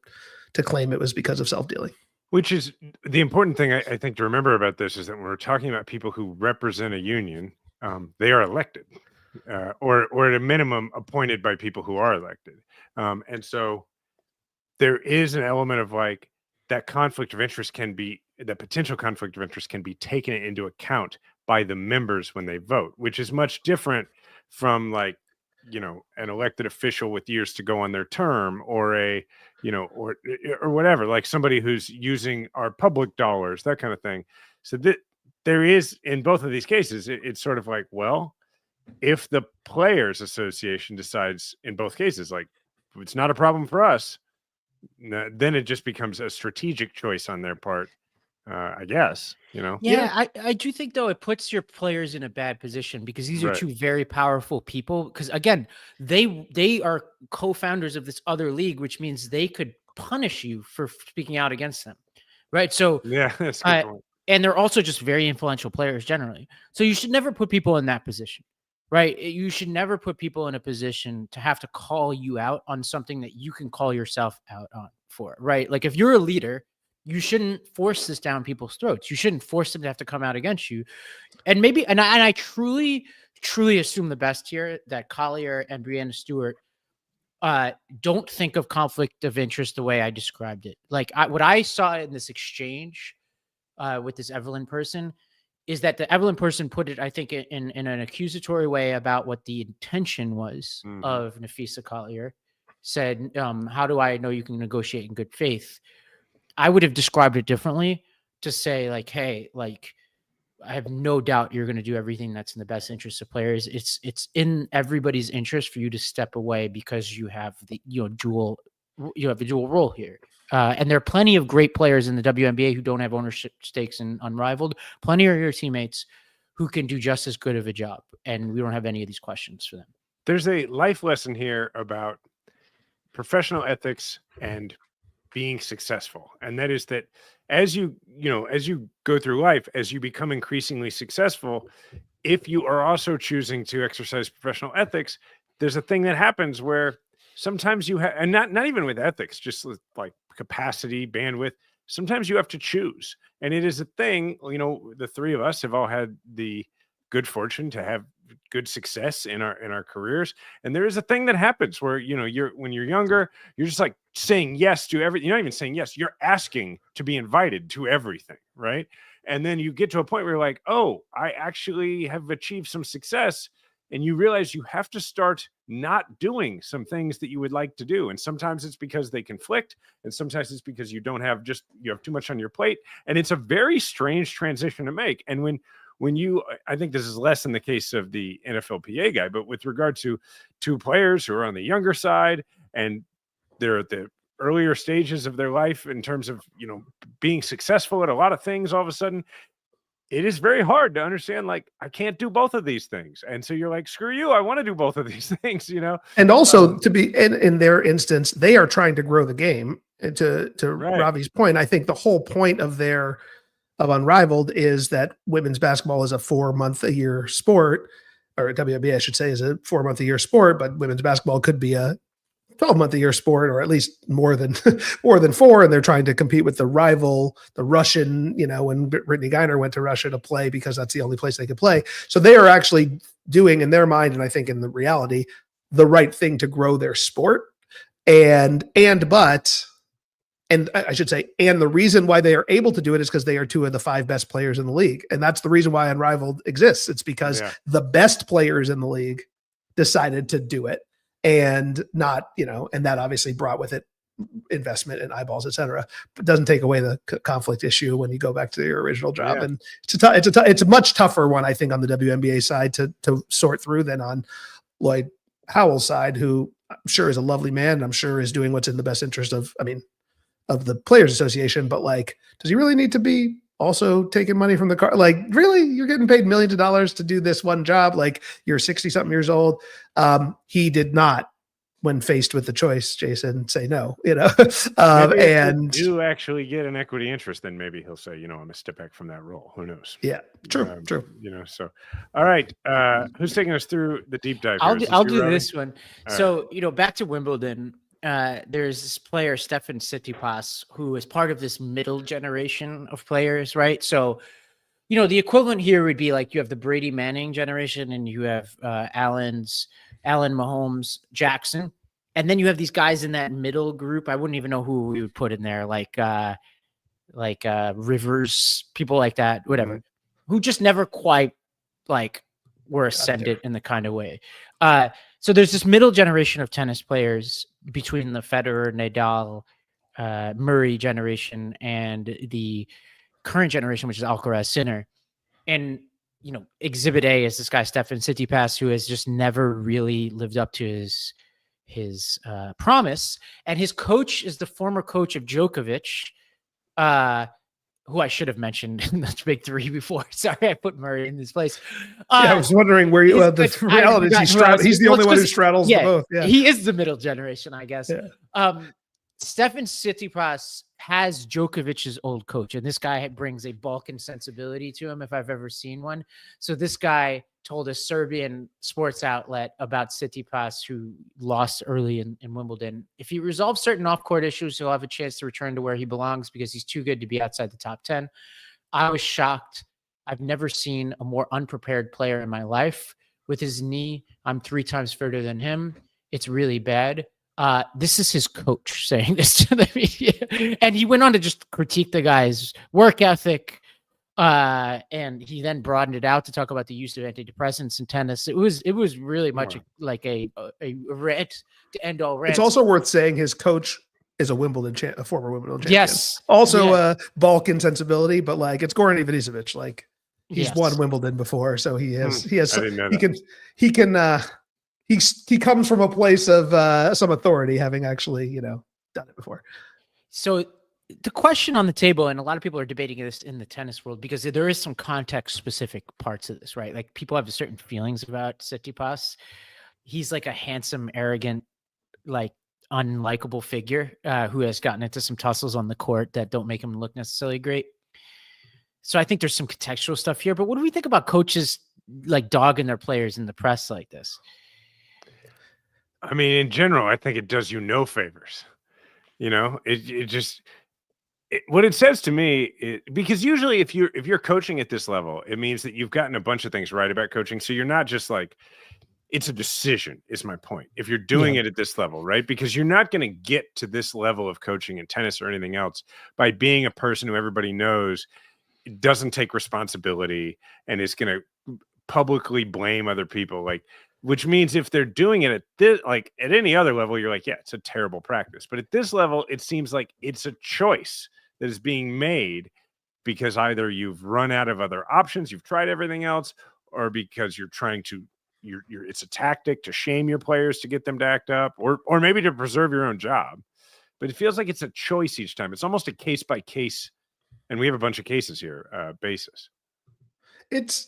S5: claim it was because of self-dealing.
S1: Which is the important thing I think to remember about this, is that when we're talking about people who represent a union, they are elected or at a minimum appointed by people who are elected. And so there is an element of like that conflict of interest the potential conflict of interest can be taken into account by the members when they vote, which is much different from like, an elected official with years to go on their term, or or whatever, like somebody who's using our public dollars, that kind of thing. So that there is, in both of these cases, it's sort of like, well, if the Players Association decides in both cases, like, it's not a problem for us, then it just becomes a strategic choice on their part. I guess,
S2: Yeah, I do think, though, it puts your players in a bad position, because these are two very powerful people. Because, again, they are co-founders of this other league, which means they could punish you for speaking out against them. Right. So,
S1: yeah, that's a good point.
S2: And they're also just very influential players generally. So you should never put people in that position. Right. You should never put people in a position to have to call you out on something that you can call yourself out on for. Right. Like, if you're a leader, you shouldn't force this down people's throats. You shouldn't force them to have to come out against you. And maybe, and I truly assume the best here, that Collier and Breanna Stewart don't think of conflict of interest the way I described it. Like what I saw in this exchange with this Evelyn person is that the Evelyn person put it, I think, in an accusatory way about what the intention was of Nafisa Collier. Said, how do I know you can negotiate in good faith? I would have described it differently to say, like, hey, like, I have no doubt you're going to do everything that's in the best interest of players. It's in everybody's interest for you to step away because you have the a dual role here. And there are plenty of great players in the WNBA who don't have ownership stakes in Unrivaled. Plenty of your teammates who can do just as good of a job, and we don't have any of these questions for them.
S1: There's a life lesson here about professional ethics and being successful, and that is that as you go through life, as you become increasingly successful, if you are also choosing to exercise professional ethics, there's a thing that happens where sometimes you have, and not even with ethics, just with like capacity, bandwidth, sometimes you have to choose. And it is a thing, the three of us have all had the good fortune to have good success in our careers. And there is a thing that happens where, when you're younger, you're just like saying yes to everything. You're not even saying yes, you're asking to be invited to everything. Right. And then you get to a point where you're like, oh, I actually have achieved some success. And you realize you have to start not doing some things that you would like to do. And sometimes it's because they conflict. And sometimes it's because you have too much on your plate. And it's a very strange transition to make. And I think this is less in the case of the NFLPA guy, but with regard to two players who are on the younger side and they're at the earlier stages of their life in terms of, being successful at a lot of things, all of a sudden, it is very hard to understand, like, I can't do both of these things. And so you're like, screw you, I want to do both of these things,
S5: And also to be in their instance, they are trying to grow the game. And to
S1: Right.
S5: Ravi's point, I think the whole point of Unrivaled is that women's basketball is a 4-month-a-year sport, or WNBA, I should say, is a 4-month-a-year sport, but women's basketball could be a 12-month-a-year sport, or at least more than 4. And they're trying to compete with the rival, the Russian, when Brittany Griner went to Russia to play because that's the only place they could play. So they are actually doing in their mind, and I think in the reality, the right thing to grow their sport. And I should say, and the reason why they are able to do it is because they are 2 of the 5 best players in the league. And that's the reason why Unrivaled exists. It's because the best players in the league decided to do it, and not, and that obviously brought with it investment and eyeballs, et cetera, but doesn't take away the conflict issue when you go back to your original job. And it's a much tougher one, I think, on the WNBA side to sort through than on Lloyd Howell's side, who I'm sure is a lovely man. And I'm sure is doing what's in the best interest of the Players Association, but like, does he really need to be also taking money from the car? Like, really, you're getting paid millions of dollars to do this one job? Like, you're 60-something years old. He did not, when faced with the choice, Jason, say no, and
S1: you actually get an equity interest, then maybe he'll say, I'm gonna step back from that role. Who knows?
S5: Yeah, true.
S1: So, all right. Who's taking us through the deep dive?
S2: I'll do this one. So, back to Wimbledon. There's this player, Stefan Tsitsipas, who is part of this middle generation of players, right? So, the equivalent here would be like you have the Brady Manning generation and you have Allen Mahomes, Jackson. And then you have these guys in that middle group. I wouldn't even know who we would put in there, like Rivers, people like that, whatever, who just never quite were ascended in the kind of way. So there's this middle generation of tennis players between the Federer, Nadal, Murray generation and the current generation, which is Alcaraz, Sinner. And, Exhibit A is this guy, Stefan Tsitsipas, who has just never really lived up to his promise. And his coach is the former coach of Djokovic, who I should have mentioned in the big 3 before. Sorry, I put Murray in this place.
S5: I was wondering where you. The reality is he's the only one who straddles the both. Yeah,
S2: he is the middle generation, I guess. Yeah. Stefan Tsitsipas has Djokovic's old coach, and this guy brings a Balkan sensibility to him, if I've ever seen one. So this guy told a Serbian sports outlet about Tsitsipas, who lost early in Wimbledon. If he resolves certain off-court issues, he'll have a chance to return to where he belongs because he's too good to be outside the top 10. I was shocked. I've never seen a more unprepared player in my life. With his knee, I'm 3 times further than him. It's really bad. This is his coach saying this to the media. And he went on to just critique the guy's work ethic. And he then broadened it out to talk about the use of antidepressants in tennis. It was really much like a rant to end all rants.
S5: It's also worth saying his coach is a former Wimbledon champion.
S2: Yes.
S5: Also Balkan sensibility, but like it's Goran Ivanisevic. Like he's won Wimbledon before, so he comes from a place of some authority, having actually, done it before.
S2: So the question on the table, and a lot of people are debating this in the tennis world, because there is some context specific parts of this, right? Like people have certain feelings about Tsitsipas. He's like a handsome, arrogant, like unlikable figure who has gotten into some tussles on the court that don't make him look necessarily great. So I think there's some contextual stuff here, but what do we think about coaches like dogging their players in the press like this?
S1: I mean, in general, I think it does you no favors. What it says to me, because usually if you're coaching at this level, it means that you've gotten a bunch of things right about coaching. So you're not just like, it's a decision, is my point. If you're doing it at this level, right? Because you're not going to get to this level of coaching in tennis or anything else by being a person who everybody knows doesn't take responsibility and is going to publicly blame other people. Like, which means if they're doing it at this, like at any other level, you're like, yeah, it's a terrible practice. But at this level, it seems like it's a choice that is being made because either you've run out of other options, you've tried everything else, or because you're trying to, it's a tactic to shame your players to get them to act up, or maybe to preserve your own job. But it feels like it's a choice each time. It's almost a case by case, and we have a bunch of cases here, basis.
S5: It's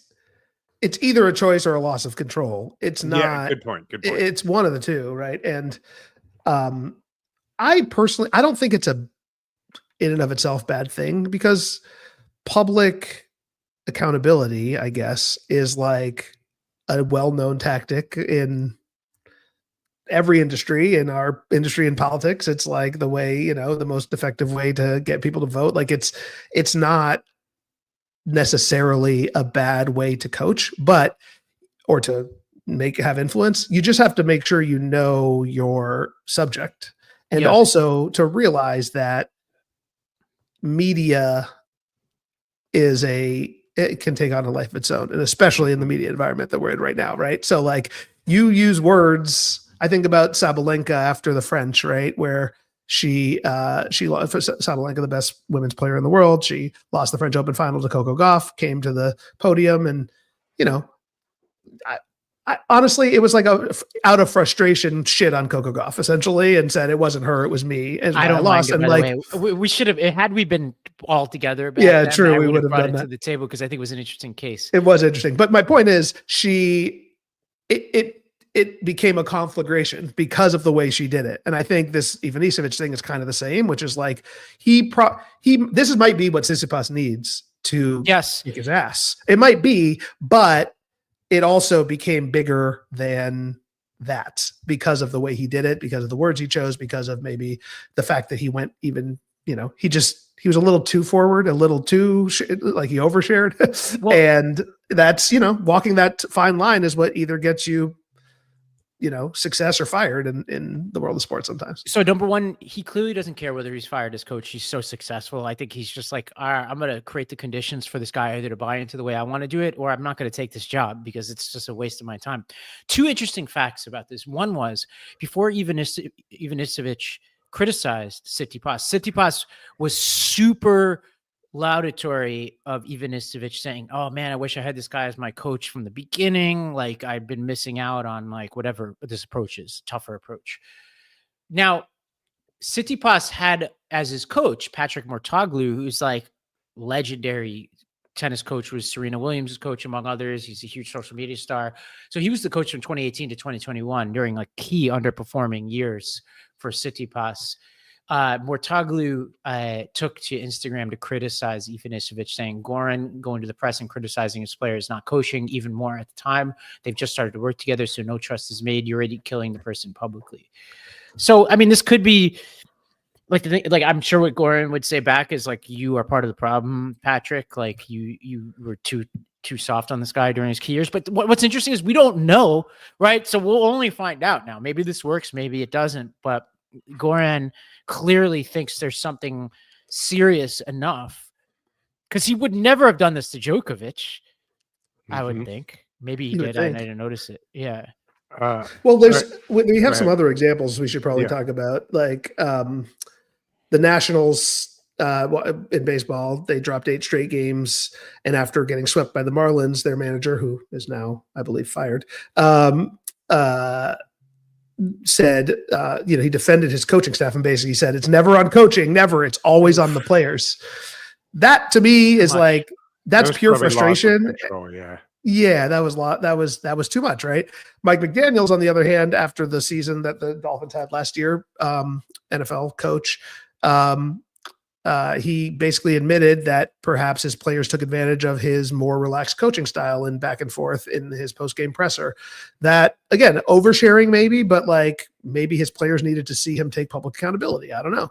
S5: either a choice or a loss of control. It's not.
S1: Yeah, good point.
S5: It's one of the two, right? And I don't think it's a in and of itself bad thing, because public accountability, I guess, is like a well-known tactic in every industry. In our industry in politics, it's like the way, the most effective way to get people to vote. Like it's not necessarily a bad way to coach, or to have influence. You just have to make sure you know your subject, and also to realize that media it can take on a life of its own, and especially in the media environment that we're in right now, right? So like you use words. I think about Sabalenka after the French, right, where she lost. Sabalenka, the best women's player in the world, she lost the French Open final to Coco Gauff, came to the podium, and I honestly, it was like out of frustration, shit on Coco Gauff essentially, and said it wasn't her, it was me. And
S2: I don't
S5: lost.
S2: Mind it,
S5: and
S2: like we should have, had we been all together.
S5: Yeah,
S2: then,
S5: true. We would have
S2: brought
S5: done
S2: it
S5: that
S2: to the table, because I think it was an interesting case.
S5: It was interesting, but my point is, it became a conflagration because of the way she did it. And I think this Ivanisevic thing is kind of the same, which is like this might be what Tsitsipas needs to kick his ass. It might be, but it also became bigger than that because of the way he did it, because of the words he chose, because of maybe the fact that he went even, he was a little too forward, a little too like he overshared. Well, and that's, walking that fine line is what either gets you, success or fired in the world of sports sometimes.
S2: So number one, he clearly doesn't care whether he's fired as coach. He's so successful. I think he's just like, all right, I'm going to create the conditions for this guy either to buy into the way I want to do it, or I'm not going to take this job because it's just a waste of my time. Two interesting facts about this. One was, before Ivanisevic criticized Tsitsipas was super laudatory of Ivanisevic, saying, oh man, I wish I had this guy as my coach from the beginning. Like, I've been missing out on like whatever this approach is, tougher approach. Now, Tsitsipas had as his coach Patrick Mouratoglou, who's like legendary tennis coach, was Serena Williams' coach, among others. He's a huge social media star. So he was the coach from 2018 to 2021 during like key underperforming years for Tsitsipas. Mouratoglou took to Instagram to criticize Ivanisevic, saying Goran going to the press and criticizing his players, not coaching, even more at the time. They've just started to work together, so no trust is made. You're already killing the person publicly. So, I mean, this could be like I'm sure what Goran would say back is like, you are part of the problem, Patrick. Like you were too too soft on this guy during his key years. But what's interesting is we don't know, right? So we'll only find out now. Maybe this works, maybe it doesn't. But Goran clearly thinks there's something serious enough, because he would never have done this to Djokovic. I would think. Maybe he did. I didn't notice it. Yeah.
S5: Well, we have some other examples we should probably talk about, like the Nationals. In baseball, they dropped 8 straight games, and after getting swept by the Marlins, their manager, who is now, I believe, fired, said, he defended his coaching staff and basically said, "It's never on coaching, never. It's always on the players." That to me is like, that's pure frustration. Yeah, that was too much, right? Mike McDaniel's, on the other hand, after the season that the Dolphins had last year, NFL coach, he basically admitted that perhaps his players took advantage of his more relaxed coaching style and back and forth in his post-game presser. That, again, oversharing maybe, but like maybe his players needed to see him take public accountability. I don't know.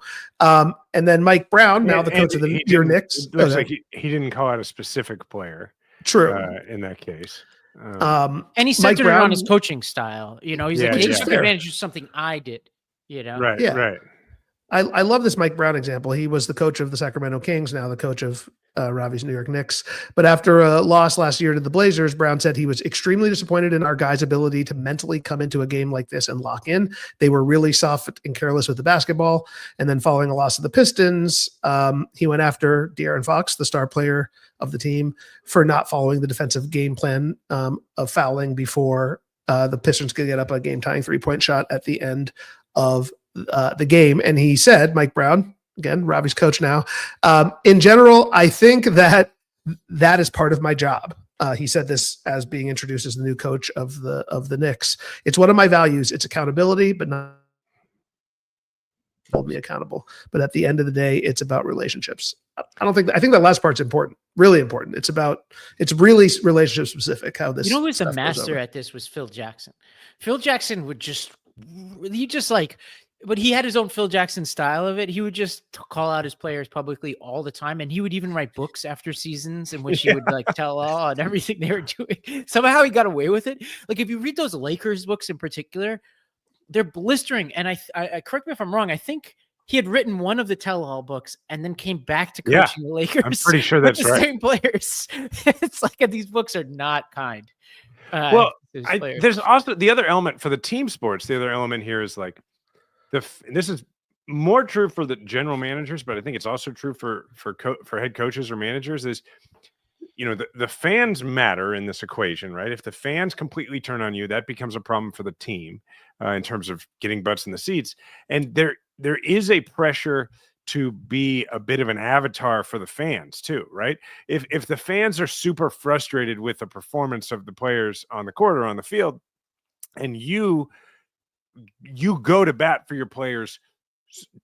S5: And then Mike Brown, now the coach of the Knicks.
S1: It looks like he didn't call out a specific player.
S5: True.
S1: In that case.
S2: And he centered it on his coaching style. He's like, he took advantage of something I did.
S1: Right,
S5: yeah.
S1: Right.
S5: I love this Mike Brown example. He was the coach of the Sacramento Kings, now the coach of Ravi's New York Knicks. But after a loss last year to the Blazers, Brown said he was extremely disappointed in our guys' ability to mentally come into a game like this and lock in. They were really soft and careless with the basketball. And then following a loss of the Pistons, he went after De'Aaron Fox, the star player of the team, for not following the defensive game plan of fouling before the Pistons could get up a game-tying 3-point shot at the end of the game. And he said, Mike Brown, again, Robbie's coach now, in general, I think that is part of my job. He said this as being introduced as the new coach of the Knicks. It's one of my values. It's accountability, but not hold me accountable. But at the end of the day, it's about relationships. I think that last part's important, really important. It's really relationship specific how this.
S2: Who was a master at this was Phil Jackson. Phil Jackson would but he had his own Phil Jackson style of it. He would just call out his players publicly all the time. And he would even write books after seasons in which he would like tell all and everything they were doing. Somehow he got away with it. Like if you read those Lakers books in particular, they're blistering. And I correct me if I'm wrong, I think he had written one of the tell-all books and then came back to coaching the Lakers.
S1: I'm pretty sure that's
S2: with the
S1: right.
S2: same players. It's like these books are not kind.
S1: There's also the other element for the team sports. The other element here is like, this is more true for the general managers, but I think it's also true for head coaches or managers. Is the fans matter in this equation, right? If the fans completely turn on you, that becomes a problem for the team in terms of getting butts in the seats. And there is a pressure to be a bit of an avatar for the fans too, right? If the fans are super frustrated with the performance of the players on the court or on the field, and you go to bat for your players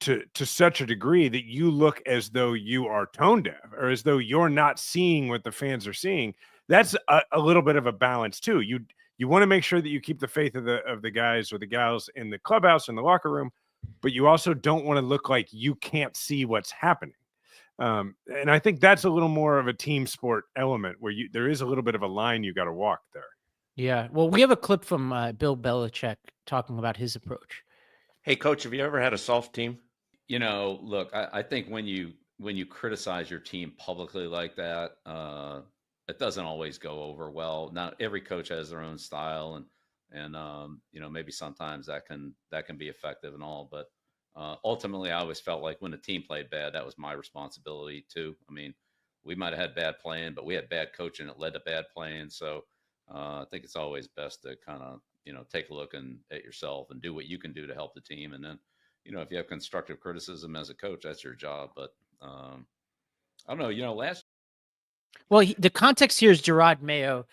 S1: to such a degree that you look as though you are tone deaf or as though you're not seeing what the fans are seeing, that's a little bit of a balance too. You want to make sure that you keep the faith of the guys or the gals in the clubhouse, in the locker room, but you also don't want to look like you can't see what's happening. And I think that's a little more of a team sport element where there is a little bit of a line you got to walk there.
S2: Yeah. Well, we have a clip from Bill Belichick talking about his approach.
S14: Hey, Coach, have you ever had a soft team? Look, I think when you criticize your team publicly like that, it doesn't always go over well. Now, every coach has their own style, and maybe sometimes that can be effective and all. But ultimately, I always felt like when the team played bad, that was my responsibility too. I mean, we might have had bad playing, but we had bad coaching that led to bad playing. So I think it's always best to kind of take a look at yourself and do what you can do to help the team. And then, if you have constructive criticism as a coach, that's your job. But I don't know,
S2: Well, the context here is Gerard Mayo,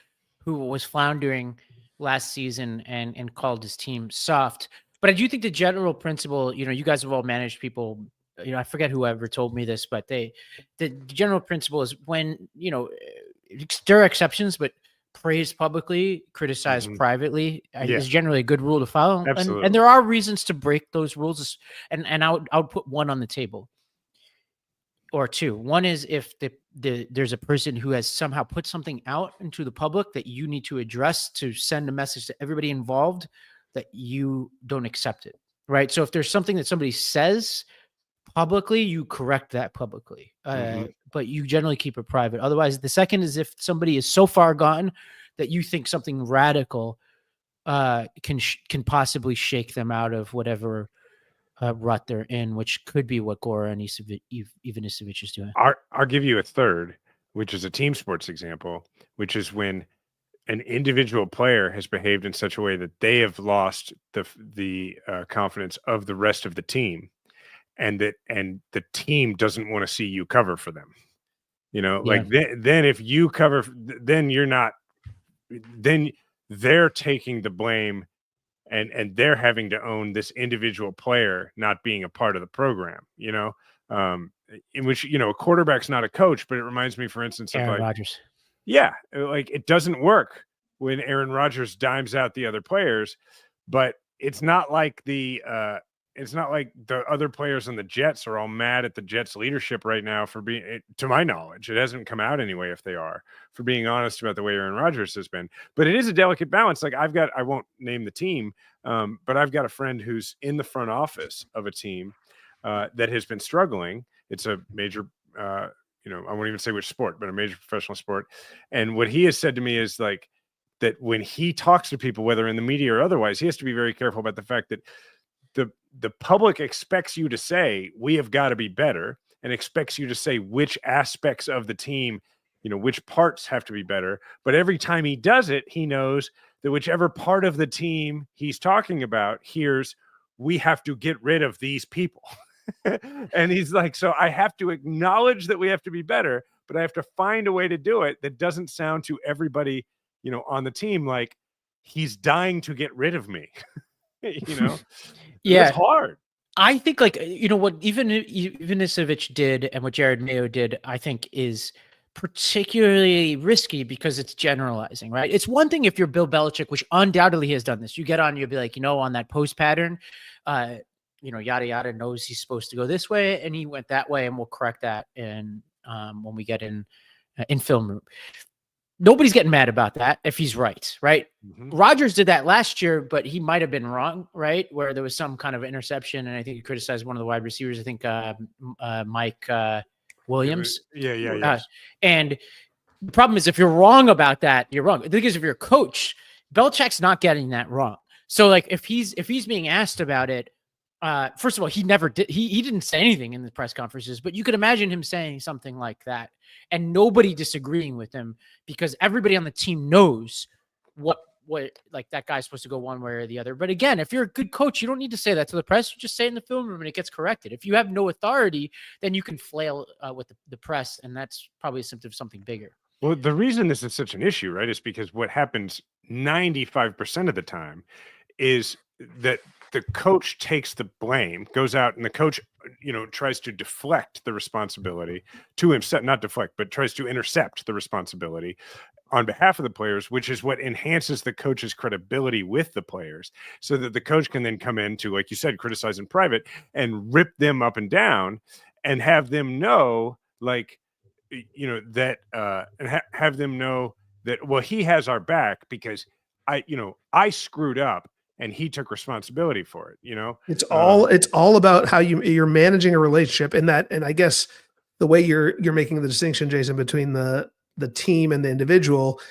S2: who was floundering last season and called his team soft. But I do think the general principle, you guys have all managed people, I forget whoever told me this, but the general principle is when, there are exceptions, but praise publicly, criticize privately is generally a good rule to follow. And there are reasons to break those rules. And I would put one on the table. or two. One is if there's a person who has somehow put something out into the public that you need to address to send a message to everybody involved that you don't accept it, right? So if there's something that somebody says publicly, you correct that publicly, but you generally keep it private. Otherwise, the second is if somebody is so far gone that you think something radical can possibly shake them out of whatever rut they're in, which could be what Goran Ivanisevic is doing.
S1: I'll give you a third, which is a team sports example, which is when an individual player has behaved in such a way that they have lost the confidence of the rest of the team, and the team doesn't want to see you cover for them. Like then if you cover, then you're not, then they're taking the blame. And they're having to own this individual player not being a part of the program, in which, a quarterback's not a coach, but it reminds me, for instance, of
S2: Aaron Rodgers.
S1: Yeah. Like it doesn't work when Aaron Rodgers dimes out the other players, but it's not like the other players on the Jets are all mad at the Jets leadership right now for being, to my knowledge, it hasn't come out anyway if they are, for being honest about the way Aaron Rodgers has been. But it is a delicate balance. Like I won't name the team, but I've got a friend who's in the front office of a team that has been struggling. It's a major, I won't even say which sport, but a major professional sport. And what he has said to me is like that when he talks to people, whether in the media or otherwise, he has to be very careful about the fact that the public expects you to say, we have got to be better, and expects you to say which aspects of the team, which parts have to be better. But every time he does it, he knows that whichever part of the team he's talking about hears, we have to get rid of these people. And he's like, so I have to acknowledge that we have to be better, but I have to find a way to do it that doesn't sound to everybody, on the team like he's dying to get rid of me.
S2: Yeah,
S1: it's hard.
S2: I think what Ivanisevic did and what Jared Mayo did, I think is particularly risky because it's generalizing, right? It's one thing if you're Bill Belichick, which undoubtedly he has done this. You get on, you'll be like, on that post pattern, yada yada knows he's supposed to go this way, and he went that way, and we'll correct that. And when we get in film room. Nobody's getting mad about that if he's right? Rodgers did that last year, but he might have been wrong, right? Where there was some kind of interception, and I think he criticized one of the wide receivers. I think Mike Williams.
S1: Yeah.
S2: And the problem is if you're wrong about that, you're wrong. The thing is, if you're a coach, Belichick's not getting that wrong. So like if he's being asked about it, first of all, he never did. He didn't say anything in the press conferences, but you could imagine him saying something like that and nobody disagreeing with him because everybody on the team knows what like that guy's supposed to go one way or the other. But again, if you're a good coach, you don't need to say that to the press. You just say it in the film room and it gets corrected. If you have no authority, then you can flail with the press, and that's probably a symptom of something bigger.
S1: Well, the reason this is such an issue, right, is because what happens 95% of the time is that the coach takes the blame, goes out, and the coach, tries to deflect the responsibility to himself, not deflect, but tries to intercept the responsibility on behalf of the players, which is what enhances the coach's credibility with the players, so that the coach can then come in to, like you said, criticize in private and rip them up and down and have them know, have them know that, well, he has our back because I screwed up and he took responsibility for it.
S5: It's all about how you're managing a relationship, and I guess the way you're making the distinction, Jason, between the team and the individual,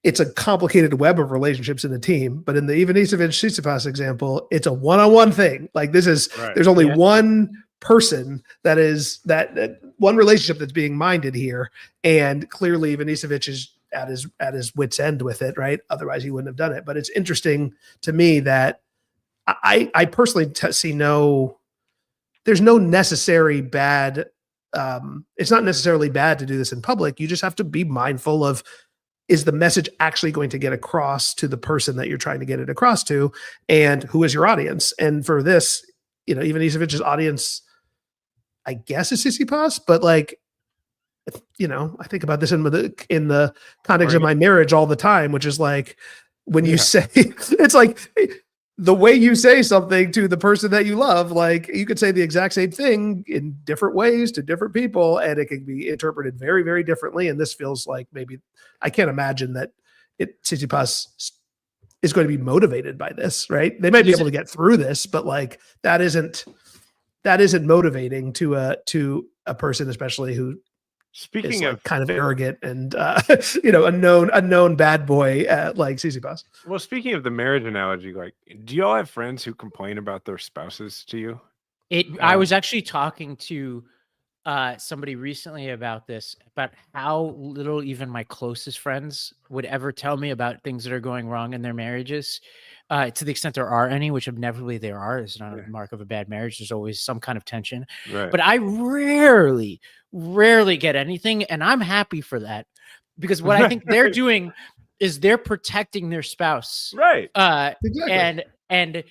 S5: it's a complicated web of relationships in the team. But in the Ivanisevic-Tsitsipas example, it's a one-on-one thing. Like this is, there's only one person that one relationship that's being minded here. And clearly Ivanisevic is at his wit's end with it, right? Otherwise he wouldn't have done it. But it's interesting to me that I personally see there's no necessary bad. It's not necessarily bad to do this in public. You just have to be mindful of, is the message actually going to get across to the person that you're trying to get it across to, and who is your audience? And for this, Ivanisevic's audience, I guess, is Tsitsipas, but I think about this in the context of my marriage all the time, which is like when you say, it's like the way you say something to the person that you love, like you could say the exact same thing in different ways to different people, and it can be interpreted very, very differently. And this feels like maybe I can't imagine that Tsitsipas is going to be motivated by this, right? They might be able to get through this, but like that isn't motivating to a person, especially who
S1: Speaking
S5: is
S1: of
S5: like kind of arrogant and a known bad boy like Tsitsipas.
S1: Well, speaking of the marriage analogy, like, do y'all have friends who complain about their spouses to you?
S2: I was actually talking to somebody recently about this, about how little even my closest friends would ever tell me about things that are going wrong in their marriages. To the extent there are any, which inevitably there are, is not a mark of a bad marriage. There's always some kind of tension.
S1: Right.
S2: But I rarely get anything, and I'm happy for that, because what I think they're doing is they're protecting their spouse.
S1: Right.
S5: Exactly.
S2: And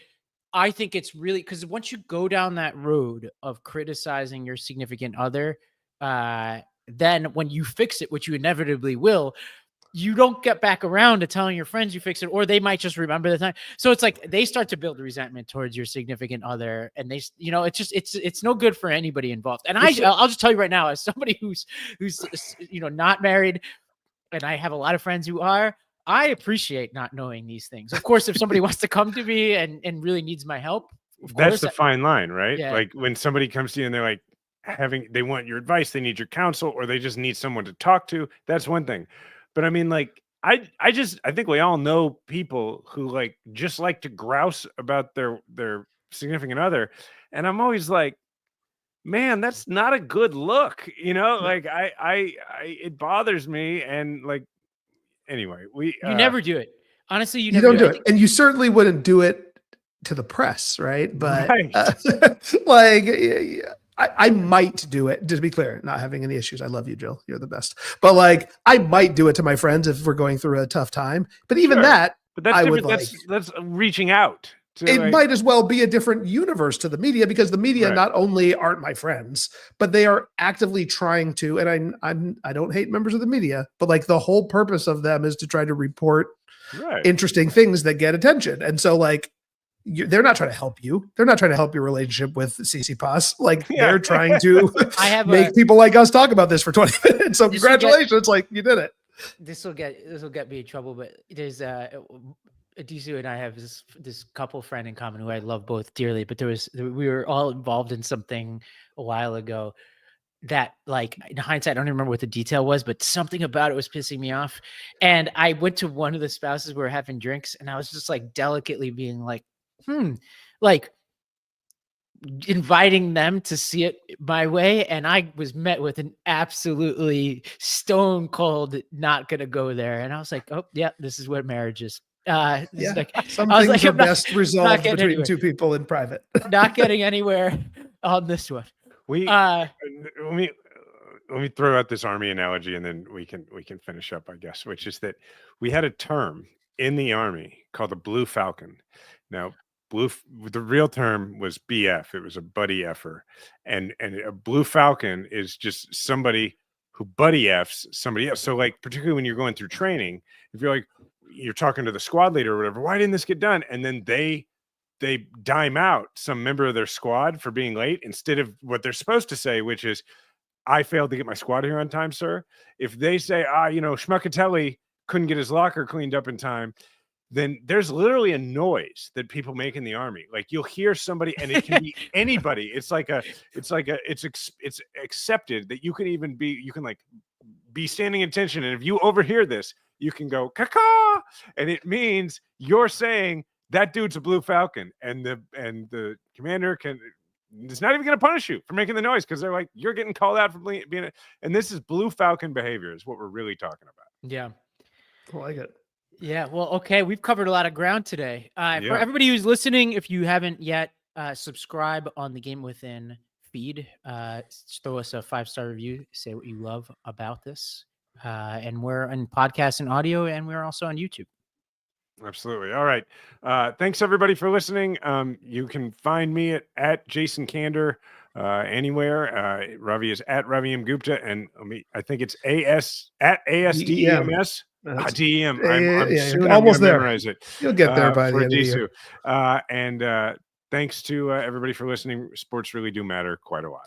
S2: I think it's really, because once you go down that road of criticizing your significant other, then when you fix it, which you inevitably will, you don't get back around to telling your friends you fix it, or they might just remember the time. So it's like they start to build resentment towards your significant other, and they, it's just it's no good for anybody involved. And I'll just tell you right now, as somebody who's not married, and I have a lot of friends who are, I appreciate not knowing these things. Of course, if somebody wants to come to me and really needs my help,
S1: that's the fine line, right?
S2: Yeah.
S1: Like when somebody comes to you and they're like they want your advice, they need your counsel, or they just need someone to talk to. That's one thing. But I mean, like, I think we all know people who like just like to grouse about their significant other. And I'm always like, man, that's not a good look. Like it bothers me. And like, anyway,
S2: you never do it. Honestly, you
S5: You
S2: never
S5: don't do it. And you certainly wouldn't do it to the press, right? But like, I might do it, to be clear, not having any issues. I love you, Jill. You're the best. But like, I might do it to my friends if we're going through a tough time. But even that,
S1: but that's
S5: I
S1: different.
S5: would
S1: That's reaching out.
S5: It might as well be a different universe to the media, because the media not only aren't my friends, but they are actively trying to, and I don't hate members of the media, but like the whole purpose of them is to try to report interesting things that get attention. And so like, they're not trying to help you. They're not trying to help your relationship with Tsitsipas. Like they're trying to make people like us talk about this for 20 minutes. So congratulations. Like you did it.
S2: This will get me in trouble, but there's Adisu and I have this couple friend in common who I love both dearly, but we were all involved in something a while ago that, like, in hindsight, I don't even remember what the detail was, but something about it was pissing me off. And I went to one of the spouses, we were having drinks, and I was just like delicately being like, like inviting them to see it my way. And I was met with an absolutely stone cold, not going to go there. And I was like, oh yeah, this is what marriage is.
S5: Some things are best resolved between two people in private.
S2: Not getting anywhere on this one.
S1: Let me throw out this Army analogy, and then we can finish up, I guess, which is that we had a term in the Army called the Blue Falcon. Now, the real term was BF. It was a buddy effer, and a Blue Falcon is just somebody who buddy Fs somebody else. So like, particularly when you're going through training, if you're talking to the squad leader or whatever, why didn't this get done? And then they dime out some member of their squad for being late instead of what they're supposed to say, which is, I failed to get my squad here on time, sir. If they say, Schmuckatelli couldn't get his locker cleaned up in time, then there's literally a noise that people make in the Army. Like you'll hear somebody, and it can be anybody. It's accepted that you can be standing in tension. And if you overhear this, you can go caca, and it means you're saying that dude's a Blue Falcon, and the commander it's not even going to punish you for making the noise, because they're like, you're getting called out for being and this is Blue Falcon behavior is what we're really talking about.
S2: Yeah.
S5: I like it.
S2: Yeah, well, okay, we've covered a lot of ground today. For everybody who's listening, if you haven't yet, subscribe on the Game Within feed. Throw us a 5-star review. Say what you love about this. And we're on podcast and audio, and we're also on YouTube.
S1: Absolutely. All right. Thanks everybody for listening. You can find me at Jason Kander anywhere. Ravi is at Ravi M. Gupta, and I think it's at ASDEMS. DEM. I'm soon
S5: almost
S1: I'm
S5: there.
S1: Memorize it.
S5: You'll get there by the end of the year.
S1: And thanks to everybody for listening. Sports really do matter quite a lot.